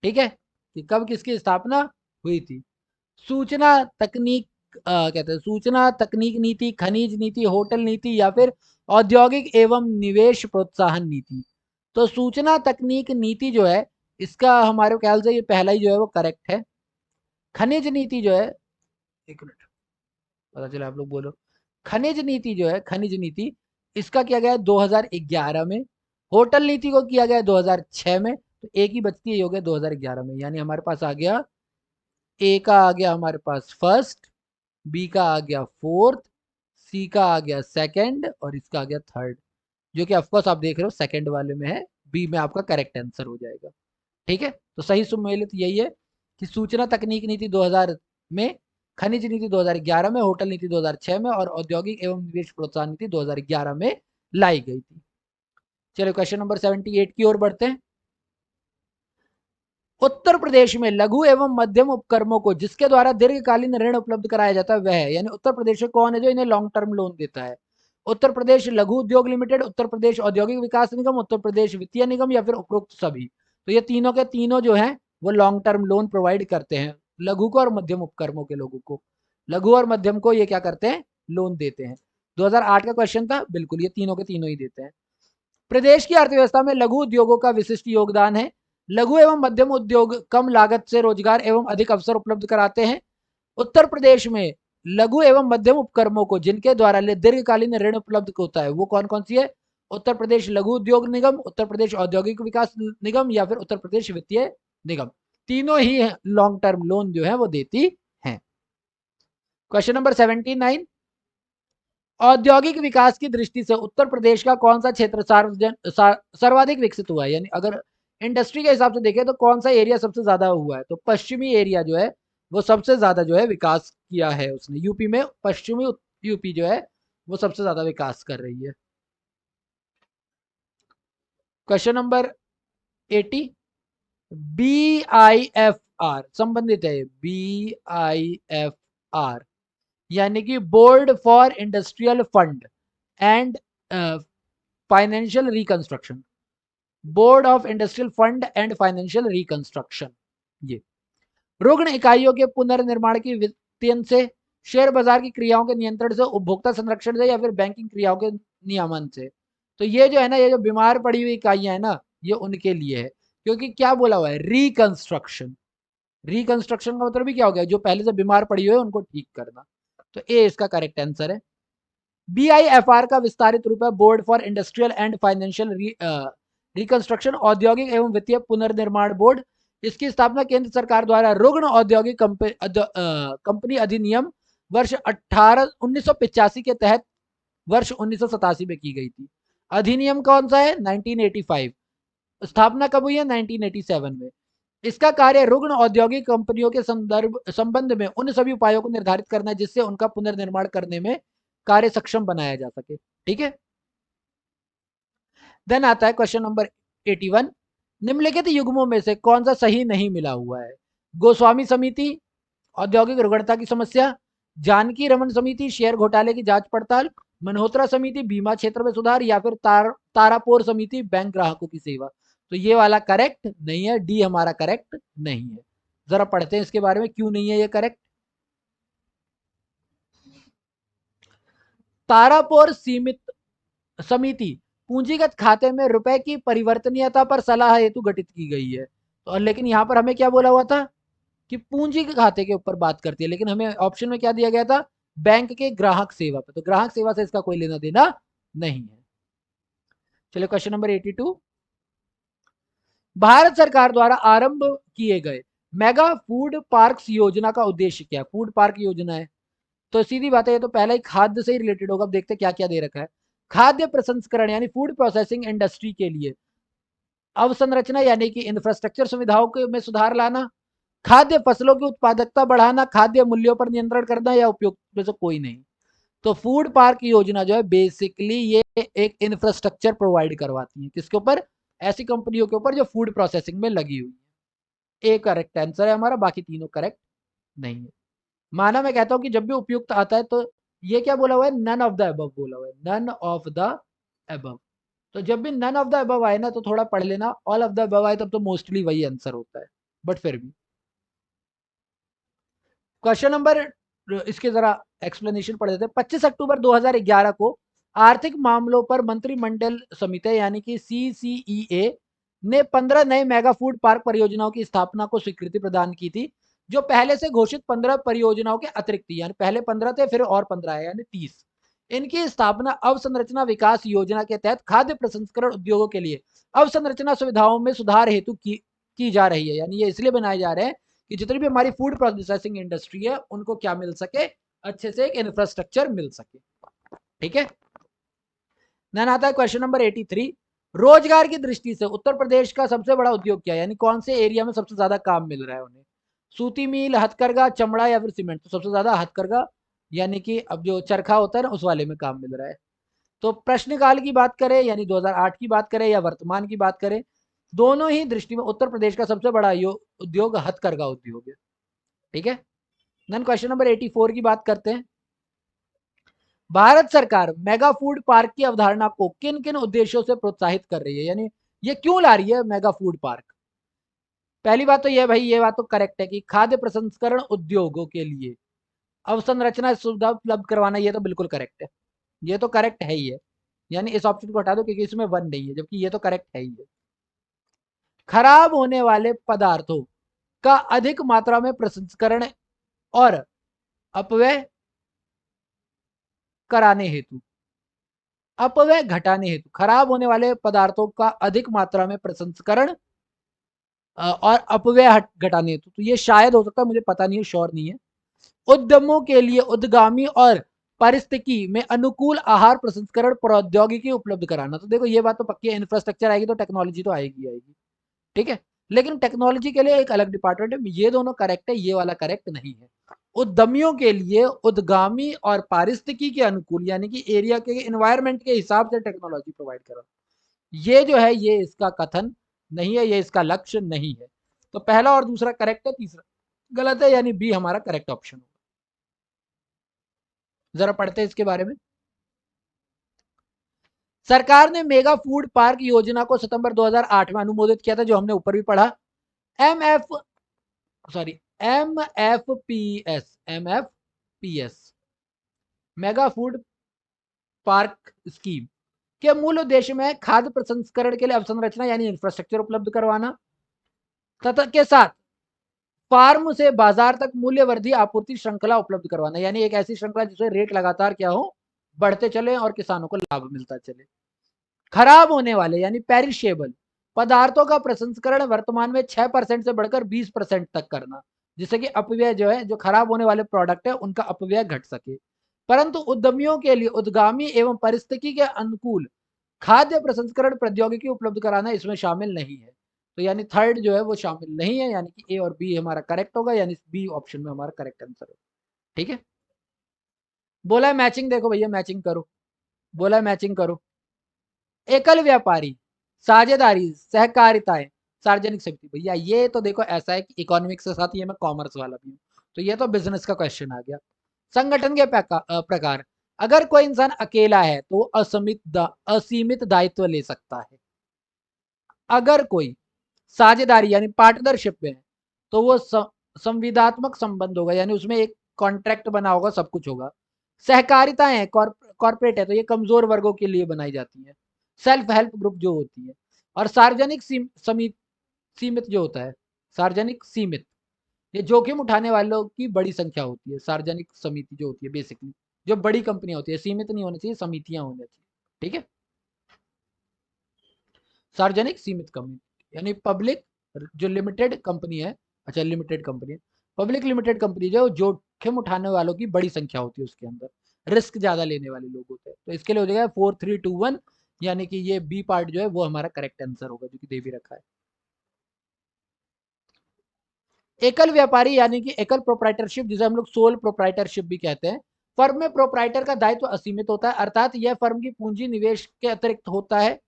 ठीक है, कि कब किसकी स्थापना हुई थी। सूचना तकनीक कहते हैं सूचना तकनीक नीति, खनिज नीति, होटल नीति, या फिर औद्योगिक एवं निवेश प्रोत्साहन नीति। तो सूचना तकनीक नीति जो है इसका हमारे ख्याल से ये पहला ही जो है वो करेक्ट है। खनिज नीति जो है, एक मिनट पता चला आप लोग बोलो, खनिज नीति जो है, खनिज नीति इसका किया गया 2011 में। होटल नीति को किया गया 2006 में। तो एक ही बचती है, ये हो गया 2011 में, यानी हमारे पास आ गया, ए का आ गया हमारे पास फर्स्ट, बी का आ गया फोर्थ, सी का आ गया सेकंड, और इसका आ गया थर्ड, जो कि ऑफकोर्स आप देख रहे हो सेकंड वाले में है, बी में आपका करेक्ट आंसर हो जाएगा। ठीक है, तो सही सुमेलित यही है कि सूचना तकनीक नीति 2000 में, खनिज नीति 2011 में, होटल नीति 2006 में, और औद्योगिक एवं निवेश प्रोत्साहन नीति 2011 में लाई गई थी। चलिए क्वेश्चन नंबर 78 की ओर बढ़ते हैं। उत्तर प्रदेश में लघु एवं मध्यम उपक्रमों को जिसके द्वारा दीर्घकालीन ऋण उपलब्ध कराया जाता है वह है, यानी उत्तर प्रदेश में कौन है जो इन्हें लॉन्ग टर्म लोन देता है। उत्तर प्रदेश लघु उद्योग लिमिटेड, उत्तर प्रदेश औद्योगिक विकास निगम, उत्तर प्रदेश वित्तीय निगम, या फिर उपरोक्त सभी। तो ये तीनों के तीनों जो है वो लॉन्ग टर्म लोन प्रोवाइड करते हैं लघु को और मध्यम उपक्रमों के लोगों को। लघु और मध्यम को ये क्या करते हैं, लोन देते हैं। 2008 का क्वेश्चन था, बिल्कुल ये तीनों के तीनों ही देते हैं। प्रदेश की अर्थव्यवस्था में लघु उद्योगों का विशिष्ट योगदान है। लघु एवं मध्यम उद्योग कम लागत से रोजगार एवं अधिक अवसर उपलब्ध कराते हैं। उत्तर प्रदेश में लघु एवं मध्यम उपक्रमों को जिनके द्वारा दीर्घकालीन ऋण उपलब्ध होता है वो कौन कौन सी है, उत्तर प्रदेश लघु उद्योग निगम, उत्तर प्रदेश औद्योगिक विकास निगम, या फिर उत्तर प्रदेश वित्तीय निगम। तीनों ही लॉन्ग टर्म लोन जो है वो देती हैं। क्वेश्चन नंबर 79, औद्योगिक विकास की दृष्टि से उत्तर प्रदेश का कौन सा क्षेत्र सर्वाधिक विकसित हुआ है, यानी अगर इंडस्ट्री के हिसाब से देखें तो कौन सा एरिया सबसे ज्यादा हुआ है। तो पश्चिमी एरिया जो है वो सबसे ज्यादा जो है विकास किया है उसने, यूपी में पश्चिमी यूपी जो है वो सबसे ज्यादा विकास कर रही है। क्वेश्चन नंबर 80, BIFR संबंधित है, BIFR यानी कि board for industrial fund and financial reconstruction. Board of industrial fund and financial reconstruction. ये रुग्ण इकाइयों के पुनर्निर्माण की वित्तीयन से, शेयर बाजार की क्रियाओं के नियंत्रण से, उपभोक्ता संरक्षण से, या फिर बैंकिंग क्रियाओं के नियमन से। तो ये जो है ना, ये जो बीमार पड़ी हुई इकाइयां है ना, ये उनके लिए है, क्योंकि क्या बोला हुआ है, रिकंस्ट्रक्शन। रिकंस्ट्रक्शन का मतलब भी क्या हो गया, जो पहले से बीमार पड़ी हुई है उनको ठीक करना। तो ए इसका करेक्ट आंसर है। बीआईएफआर का विस्तारित रूप है board for industrial and financial reconstruction, औद्योगिक एवं वित्तीय पुनर्निर्माण बोर्ड। इसकी स्थापना केंद्र सरकार द्वारा रुग्ण औद्योगिक कंपनी अधिनियम वर्ष 1985 के तहत वर्ष 1987 में की गई थी। अधिनियम कौन सा है, 1985। स्थापना कब हुई है, 1987 में। इसका कार्य रुग्ण औद्योगिक कंपनियों के संबंध में उन सभी उपायों को निर्धारित करना है जिससे उनका पुनर्निर्माण करने में कार्य सक्षम बनाया जा सके। ठीक है। देन आता है क्वेश्चन नंबर 81। निम्नलिखित युग्मों में से कौन सा सही नहीं मिला हुआ है। गोस्वामी समिति, औद्योगिक रुग्णता की समस्या, जानकी रमन समिति, शेयर घोटाले की जांच पड़ताल, मल्होत्रा समिति, बीमा क्षेत्र में सुधार, या फिर तारापोर समिति, बैंक ग्राहकों की सेवा। तो ये वाला करेक्ट नहीं है, डी हमारा करेक्ट नहीं है। जरा पढ़ते हैं इसके बारे में, क्यों नहीं है ये करेक्ट। तारापोर सीमित समिति पूंजीगत खाते में रुपए की परिवर्तनीयता पर सलाह हेतु गठित की गई है। तो लेकिन यहां पर हमें क्या बोला हुआ था कि पूंजी के खाते के ऊपर बात करती है, लेकिन हमें ऑप्शन में क्या दिया गया था, बैंक के ग्राहक सेवा पे। तो ग्राहक सेवा से इसका कोई लेना देना नहीं है। चलिए क्वेश्चन नंबर 82। भारत सरकार द्वारा आरंभ किए गए मेगा फूड पार्क्स योजना का उद्देश्य क्या है। फूड पार्क योजना है, तो सीधी बात है, ये तो पहला ही खाद्य से ही रिलेटेड होगा। अब देखते हैं क्या क्या दे रखा है। खाद्य प्रसंस्करण यानी फूड प्रोसेसिंग इंडस्ट्री के लिए अवसंरचना यानी कि इंफ्रास्ट्रक्चर सुविधाओं के में सुधार लाना, खाद्य फसलों की उत्पादकता बढ़ाना, खाद्य मूल्यों पर नियंत्रण करना, या उपयोग में से कोई नहीं। तो फूड पार्क योजना जो है बेसिकली ये एक इंफ्रास्ट्रक्चर प्रोवाइड करवाती है, किसके ऊपर, ऐसी कंपनियों के ऊपर जो फूड प्रोसेसिंग में लगी हुई है। ए करेक्ट आंसर है हमारा, बाकी तीनों करेक्ट नहीं है। माना मैं कहता हूं कि जब भी उपयुक्त आता है तो ये क्या बोला हुआ है, नन ऑफ द अबव बोला हुआ है, नन ऑफ द अबव। तो जब भी नन ऑफ द अबव आए ना तो थोड़ा पढ़ लेना, ऑल ऑफ द अबव आए तब तो मोस्टली वही आंसर होता है, बट फिर भी। क्वेश्चन नंबर, इसके जरा एक्सप्लेनेशन पढ़ देते हैं। 25 अक्टूबर 2011 को आर्थिक मामलों पर मंत्रिमंडल समिति यानी कि सीसीईए ने 15 नए मेगा फूड पार्क परियोजनाओं की स्थापना को स्वीकृति प्रदान की थी, जो पहले से घोषित 15 परियोजनाओं के अतिरिक्त थी। यानी पहले 15 थे, फिर और 15 है, यानी 30। इनकी स्थापना अवसंरचना विकास योजना के तहत खाद्य प्रसंस्करण उद्योगों के लिए अवसंरचना सुविधाओं में सुधार हेतु की जा रही है। यानी ये इसलिए बनाए जा रहे हैं कि जितनी भी हमारी फूड प्रोसेसिंग इंडस्ट्री है उनको क्या मिल सके, अच्छे से एक इंफ्रास्ट्रक्चर मिल सके। ठीक है। देन आता है क्वेश्चन नंबर 83। रोजगार की दृष्टि से उत्तर प्रदेश का सबसे बड़ा उद्योग क्या है, यानी कौन से एरिया में सबसे ज्यादा काम मिल रहा है उन्हें। सूती मिल, हथकरघा, चमड़ा, या फिर सीमेंट। तो सबसे ज्यादा हथकरघा, यानी कि अब जो चरखा होता है ना उस वाले में काम मिल रहा है। तो प्रश्नकाल की बात करें यानी 2008 की बात करें या वर्तमान की बात करें, दोनों ही दृष्टि में उत्तर प्रदेश का सबसे बड़ा उद्योग हथकरघा उद्योग है। ठीक है। देन क्वेश्चन नंबर 84 की बात करते हैं। भारत सरकार मेगा फूड पार्क की अवधारणा को किन किन उद्देश्यों से प्रोत्साहित कर रही है, यानी ये क्यों ला रही है मेगा फूड पार्क। पहली बात तो ये भाई, ये बात तो करेक्ट है कि खाद्य प्रसंस्करण उद्योगों के लिए अवसंरचना सुविधा उपलब्ध करवाना, ये तो बिल्कुल करेक्ट है, ये तो करेक्ट है ही है। यानी इस ऑप्शन को हटा दो क्योंकि इसमें वन नहीं है, जबकि ये तो करेक्ट है ही है। खराब होने वाले पदार्थों का अधिक मात्रा में प्रसंस्करण और अपव्यय कराने हेतु, अपव्यय घटाने हेतु, खराब होने वाले पदार्थों का अधिक मात्रा में प्रसंस्करण और अपव्यय घटाने हेतु। तो ये शायद हो सकता है, मुझे पता नहीं है, श्योर नहीं है। उद्यमों के लिए उद्गामी और पारिस्थितिकी में अनुकूल आहार प्रसंस्करण प्रौद्योगिकी उपलब्ध कराना। तो देखो ये बात तो पक्की है, इंफ्रास्ट्रक्चर आएगी तो टेक्नोलॉजी तो आएगी आएगी। ठीक है। लेकिन टेक्नोलॉजी के लिए एक अलग डिपार्टमेंट है, ये दोनों करेक्ट है, ये वाला करेक्ट नहीं है। उद्यमियों के लिए उद्गामी और पारिस्थितिकी के अनुकूल यानी कि एरिया के एनवायरमेंट के हिसाब से टेक्नोलॉजी प्रोवाइड करा, ये जो है ये इसका कथन नहीं है, ये इसका लक्ष्य नहीं है। तो पहला और दूसरा करेक्ट है, तीसरा गलत है, यानी बी हमारा करेक्ट ऑप्शन होगा। जरा पढ़ते हैं इसके बारे में। सरकार ने मेगा फूड पार्क योजना को सितंबर 2008 में अनुमोदित किया था, जो हमने ऊपर भी पढ़ा। M F P S mega food park scheme के मूल उद्देश्य में खाद्य प्रसंस्करण के लिए अवसंरचना यानी इंफ्रास्ट्रक्चर उपलब्ध करवाना तथा के साथ फार्म से बाजार तक मूल्यवर्धी आपूर्ति श्रृंखला उपलब्ध करवाना, यानी एक ऐसी श्रृंखला जिससे रेट लगातार क्या हो, बढ़ते चले और किसानों को लाभ मिलता चले। खराब होने वाले यानी पेरिशेबल पदार्थों का प्रसंस्करण वर्तमान में 6% से बढ़कर 20% तक करना, जिससे कि अपव्यय जो है, जो खराब होने वाले प्रोडक्ट है उनका अपव्यय घट सके। परंतु उद्यमियों के लिए उद्गामी एवं परिस्थिति के अनुकूल खाद्य प्रसंस्करण प्रौद्योगिकी उपलब्ध कराना इसमें शामिल नहीं है। तो यानी थर्ड जो है वो शामिल नहीं है, यानी कि ए और बी हमारा करेक्ट होगा, यानी बी ऑप्शन में हमारा करेक्ट आंसर है। ठीक है, बोला है मैचिंग, देखो भैया मैचिंग करो, बोला है मैचिंग करो। एकल व्यापारी, साझेदारी, सहकारिताएं, सार्वजनिक समिति। भैया ये तो देखो ऐसा है कि इकोनॉमिक्स के साथ ये मैं कॉमर्स वाला भी हूँ, तो ये तो बिजनेस का क्वेश्चन आ गया। संगठन के प्रकार, अगर कोई इंसान अकेला है तो असीमित दायित्व ले सकता है। अगर कोई साझेदारी यानी पार्टनरशिप में है तो वो संविदात्मक संबंध होगा, यानी उसमें एक कॉन्ट्रैक्ट बना होगा, सब कुछ होगा। सहकारिताएं है, कॉर्पोरेट है, तो ये कमजोर वर्गों के लिए बनाई जाती है, सेल्फ हेल्प ग्रुप जो होती है। और सार्वजनिक सीमित जो होता है, सार्वजनिक सीमित, ये जोखिम उठाने वालों की बड़ी संख्या होती है। सार्वजनिक समिति जो होती है बेसिकली जो बड़ी कंपनियां होती है, सीमित नहीं होनी चाहिए, समितियां होनी चाहिए। ठीक है, सार्वजनिक सीमित कंपनी यानी पब्लिक जो लिमिटेड कंपनी है, अच्छा लिमिटेड कंपनी है, पब्लिक लिमिटेड कंपनी जो जोखिम उठाने वालों की बड़ी संख्या होती है, उसके अंदर रिस्क ज्यादा लेने वाले लोग होते हैं। तो इसके लिए हो जाएगा 4-3-2-1, यानी कि ये बी पार्ट जो है वो हमारा करेक्ट आंसर होगा, जो कि दे भी रखा है। एकल व्यापारी यानी कि एकल प्रोप्राइटरशिप, जिसे हम लोग सोल प्रोप्राइटरशिप भी कहते हैं। फर्म में प्रोप्राइटर का दायित्व असीमित होता है, अर्थात यह फर्म की पूंजी निवेश के अतिरिक्त होता है।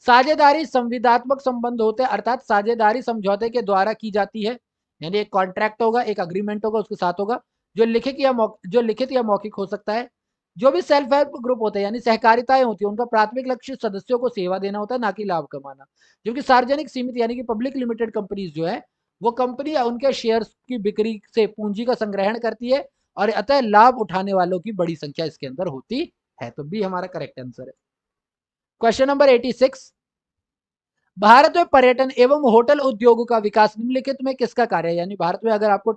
साझेदारी संविदात्मक संबंध होते हैं, अर्थात साझेदारी समझौते के द्वारा की जाती है, यानी एक कॉन्ट्रैक्ट होगा, एक अग्रीमेंट होगा, उसके साथ होगा, जो लिखित या मौखिक हो सकता है। जो भी सेल्फ हेल्प ग्रुप होते हैं यानी सहकारिताएं होती है, उनका प्राथमिक लक्ष्य सदस्यों को सेवा देना होता है, ना कि लाभ कमाना। जबकि सार्वजनिक सीमित यानी कि पब्लिक लिमिटेड कंपनीज जो है, वो कंपनी उनके शेयर्स की बिक्री से पूंजी का संग्रहण करती है, और अतः लाभ उठाने वालों की बड़ी संख्या इसके अंदर होती है। तो बी हमारा करेक्ट आंसर है। क्वेश्चन नंबर 86, भारत में पर्यटन एवं होटल उद्योग का विकास निम्नलिखित में किसका कार्य है, यानी भारत में अगर आपको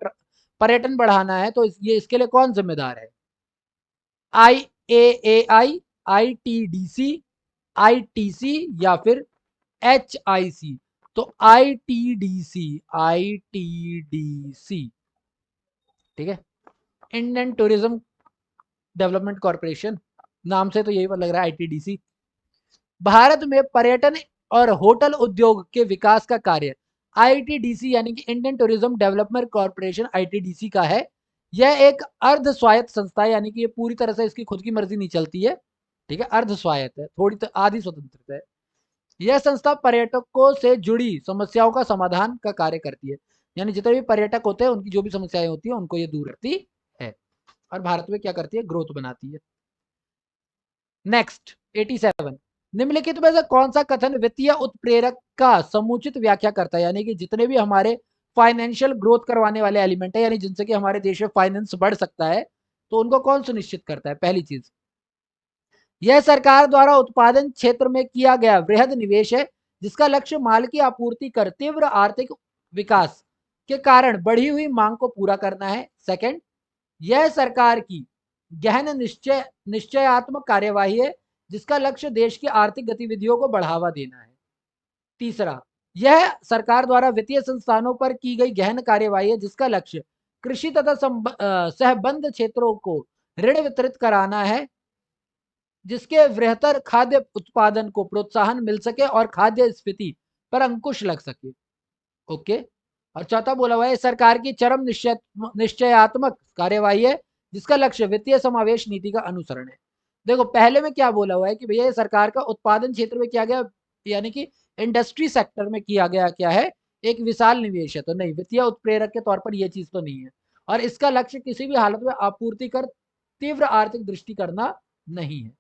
पर्यटन बढ़ाना है तो ये इसके लिए कौन जिम्मेदार है? IAAI, ITDC, ITC या फिर HIC? तो ITDC, ITDC, ठीक है, इंडियन टूरिज्म डेवलपमेंट कॉर्पोरेशन, नाम से तो यही लग रहा है ITDC। भारत में पर्यटन और होटल उद्योग के विकास का कार्य ITDC यानी कि Indian tourism development corporation ITDC का है। यह एक अर्ध स्वायत्त संस्था है, यानी कि ये पूरी तरह से इसकी खुद की मर्जी नहीं चलती है। ठीक है, अर्ध स्वायत्त है, थोड़ी तो आधी स्वतंत्रता है। यह संस्था पर्यटकों से जुड़ी समस्याओं का समाधान का कार्य करती है, यानी जितने भी पर्यटक होते हैं उनकी जो भी समस्याएं होती है उनको ये दूर करती है, और भारत में क्या करती है, ग्रोथ बनाती है। नेक्स्ट 87, निम्नलिखित में से कौन सा कथन वित्तीय उत्प्रेरक का समुचित व्याख्या करता है, यानी कि जितने भी हमारे फाइनेंशियल ग्रोथ करवाने वाले एलिमेंट है, यानी जिनसे कि हमारे देश में फाइनेंस बढ़ सकता है, तो उनको कौन सुनिश्चित करता है? पहली चीज, यह सरकार द्वारा उत्पादन क्षेत्र में किया गया वृहद निवेश है, जिसका लक्ष्य माल की आपूर्ति कर तीव्र आर्थिक विकास के कारण बढ़ी हुई मांग को पूरा करना है। सेकंड, यह सरकार की गहन निश्चयात्मक कार्यवाही है, जिसका लक्ष्य देश की आर्थिक गतिविधियों को बढ़ावा देना है। तीसरा, यह सरकार द्वारा वित्तीय संस्थानों पर की गई गहन कार्यवाही है, जिसका लक्ष्य कृषि तथा सहबंध क्षेत्रों को ऋण वितरित कराना है, जिसके वृहत्तर खाद्य उत्पादन को प्रोत्साहन मिल सके और खाद्य स्फीति पर अंकुश लग सके। ओके, और चौथा बोला हुआ है सरकार की चरम निश्चयात्मक कार्यवाही है, जिसका लक्ष्य वित्तीय समावेश नीति का अनुसरण है। देखो पहले में क्या बोला हुआ है कि भैया सरकार का उत्पादन क्षेत्र में किया गया, यानी कि इंडस्ट्री सेक्टर में किया गया क्या है, एक विशाल निवेश है, तो नहीं, वित्तीय उत्प्रेरक के तौर पर यह चीज तो नहीं है। और इसका लक्ष्य किसी भी हालत में आपूर्ति कर तीव्र आर्थिक दृष्टि करना नहीं है।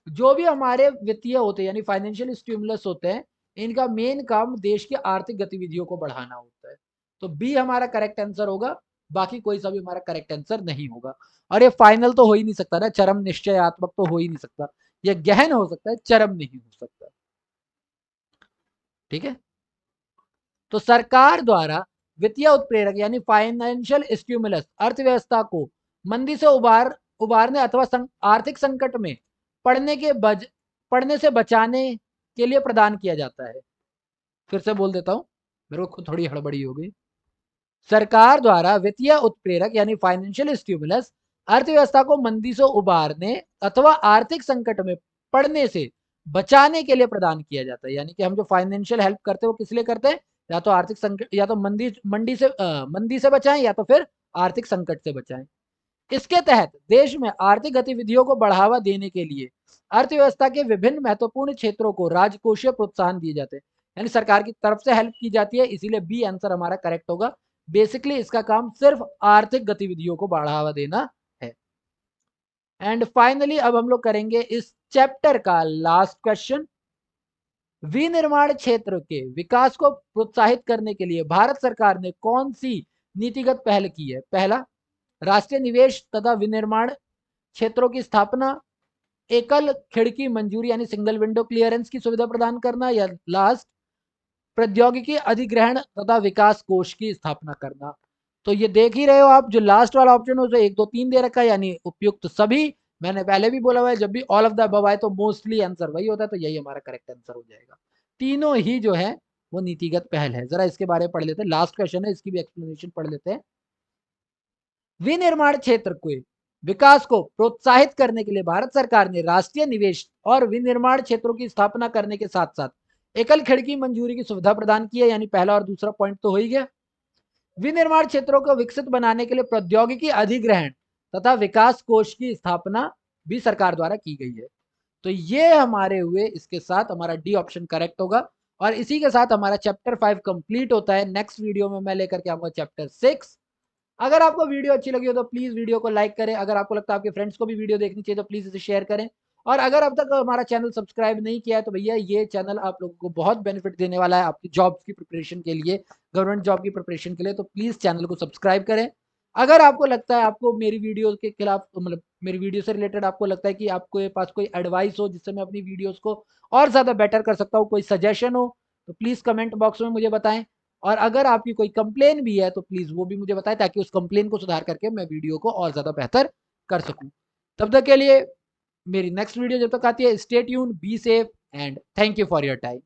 जो भी हमारे वित्तीय होते हैं यानी फाइनेंशियल स्टिमुलस होते हैं, इनका मेन काम देश की आर्थिक गतिविधियों को बढ़ाना होता है। तो बी हमारा करेक्ट आंसर होगा, बाकी कोई सा भी हमारा करेक्ट आंसर नहीं होगा। और ये फाइनल तो हो ही नहीं सकता ना, चरम निश्चयात्मक तो हो ही नहीं सकता, ये गहन हो सकता है, चरम नहीं हो सकता। ठीक है, तो सरकार द्वारा वित्तीय उत्प्रेरक यानी फाइनेंशियल स्टिमुलस अर्थव्यवस्था को मंदी से उबारने अथवा आर्थिक संकट में पड़ने के पड़ने से बचाने के लिए प्रदान किया जाता है। फिर से बोल देता हूं, मेरे को थोड़ी हड़बड़ी हो गई। सरकार द्वारा वित्तीय उत्प्रेरक यानी फाइनेंशियल स्टिमुलस अर्थव्यवस्था को मंदी से उबारने अथवा आर्थिक संकट में पड़ने से बचाने के लिए प्रदान किया जाता है। यानी कि हम जो फाइनेंशियल हेल्प करते हैं वो किस लिए करते हैं, या तो आर्थिक संकट, या तो मंदी से बचाएं, या तो फिर आर्थिक संकट से बचाएं। इसके तहत देश में आर्थिक गतिविधियों को बढ़ावा देने के लिए अर्थव्यवस्था के विभिन्न महत्वपूर्ण क्षेत्रों को राजकोषीय प्रोत्साहन दिए जाते हैं, यानी सरकार की तरफ से हेल्प की जाती है, इसीलिए बी आंसर हमारा करेक्ट होगा। बेसिकली इसका काम सिर्फ आर्थिक गतिविधियों को बढ़ावा देना है। एंड फाइनली अब हम लोग करेंगे इस चैप्टर का लास्ट क्वेश्चन। विनिर्माण क्षेत्र के विकास को प्रोत्साहित करने के लिए भारत सरकार ने कौन सी नीतिगत पहल की है? पहला, राष्ट्रीय निवेश तथा विनिर्माण क्षेत्रों की स्थापना, एकल खिड़की मंजूरी यानी सिंगल विंडो क्लियरेंस की सुविधा प्रदान करना, या लास्ट, प्रौद्योगिकी अधिग्रहण तथा विकास कोष की स्थापना करना। तो ये देख ही रहे हो आप, जो लास्ट वाला ऑप्शन है उसे 1 2 3 दे रखा है, यानी उपयुक्त सभी। मैंने पहले भी बोला हुआ है, जब भी ऑल ऑफ द अबव आए तो मोस्टली आंसर वही होता है, तो यही हमारा करेक्ट आंसर हो जाएगा। तीनों ही जो है वो नीतिगत पहल है। जरा इसके बारे में पढ़ लेते हैं, लास्ट क्वेश्चन है, इसकी भी एक्सप्लेनेशन पढ़ लेते हैं। विनिर्माण क्षेत्र के विकास को प्रोत्साहित करने के लिए भारत सरकार ने राष्ट्रीय निवेश और विनिर्माण क्षेत्रों की स्थापना करने के साथ साथ एकल खिड़की मंजूरी की सुविधा प्रदान की है, यानी पहला और दूसरा पॉइंट तो हो ही गया। विनिर्माण क्षेत्रों को विकसित बनाने के लिए प्रौद्योगिकी अधिग्रहण तथा विकास कोष की स्थापना भी सरकार द्वारा की गई है। तो ये हमारे हुए, इसके साथ हमारा डी ऑप्शन करेक्ट होगा। और इसी के साथ हमारा चैप्टर 5 कंप्लीट होता है। नेक्स्ट वीडियो में मैं लेकर के आऊंगा चैप्टर 6। अगर आपको वीडियो अच्छी लगी हो तो प्लीज वीडियो को लाइक करें, अगर आपको लगता है आपके फ्रेंड्स को भी वीडियो देखनी चाहिए तो प्लीज इसे शेयर करें। और अगर अब तक हमारा चैनल सब्सक्राइब नहीं किया है तो भैया ये चैनल आप लोगों को बहुत बेनिफिट देने वाला है आपकी जॉब की प्रिपरेशन के लिए, गवर्नमेंट जॉब की प्रिपरेशन के लिए, तो प्लीज चैनल को सब्सक्राइब करें। अगर आपको लगता है आपको मेरी वीडियो के खिलाफ, मतलब मेरी वीडियो से रिलेटेड आपको लगता है कि आपके पास कोई एडवाइस हो जिससे मैं अपनी वीडियोस को और ज्यादा बेटर कर सकता हूँ, कोई सजेशन हो, तो प्लीज कमेंट बॉक्स में मुझे बताएं। और अगर आपकी कोई कंप्लेन भी है तो प्लीज वो भी मुझे बताएं, ताकि उस कंप्लेन को सुधार करके मैं वीडियो को और ज्यादा बेहतर कर सकूं। तब तक के लिए मेरी नेक्स्ट वीडियो जब तक आती है, stay tuned, be safe and thank you for your time.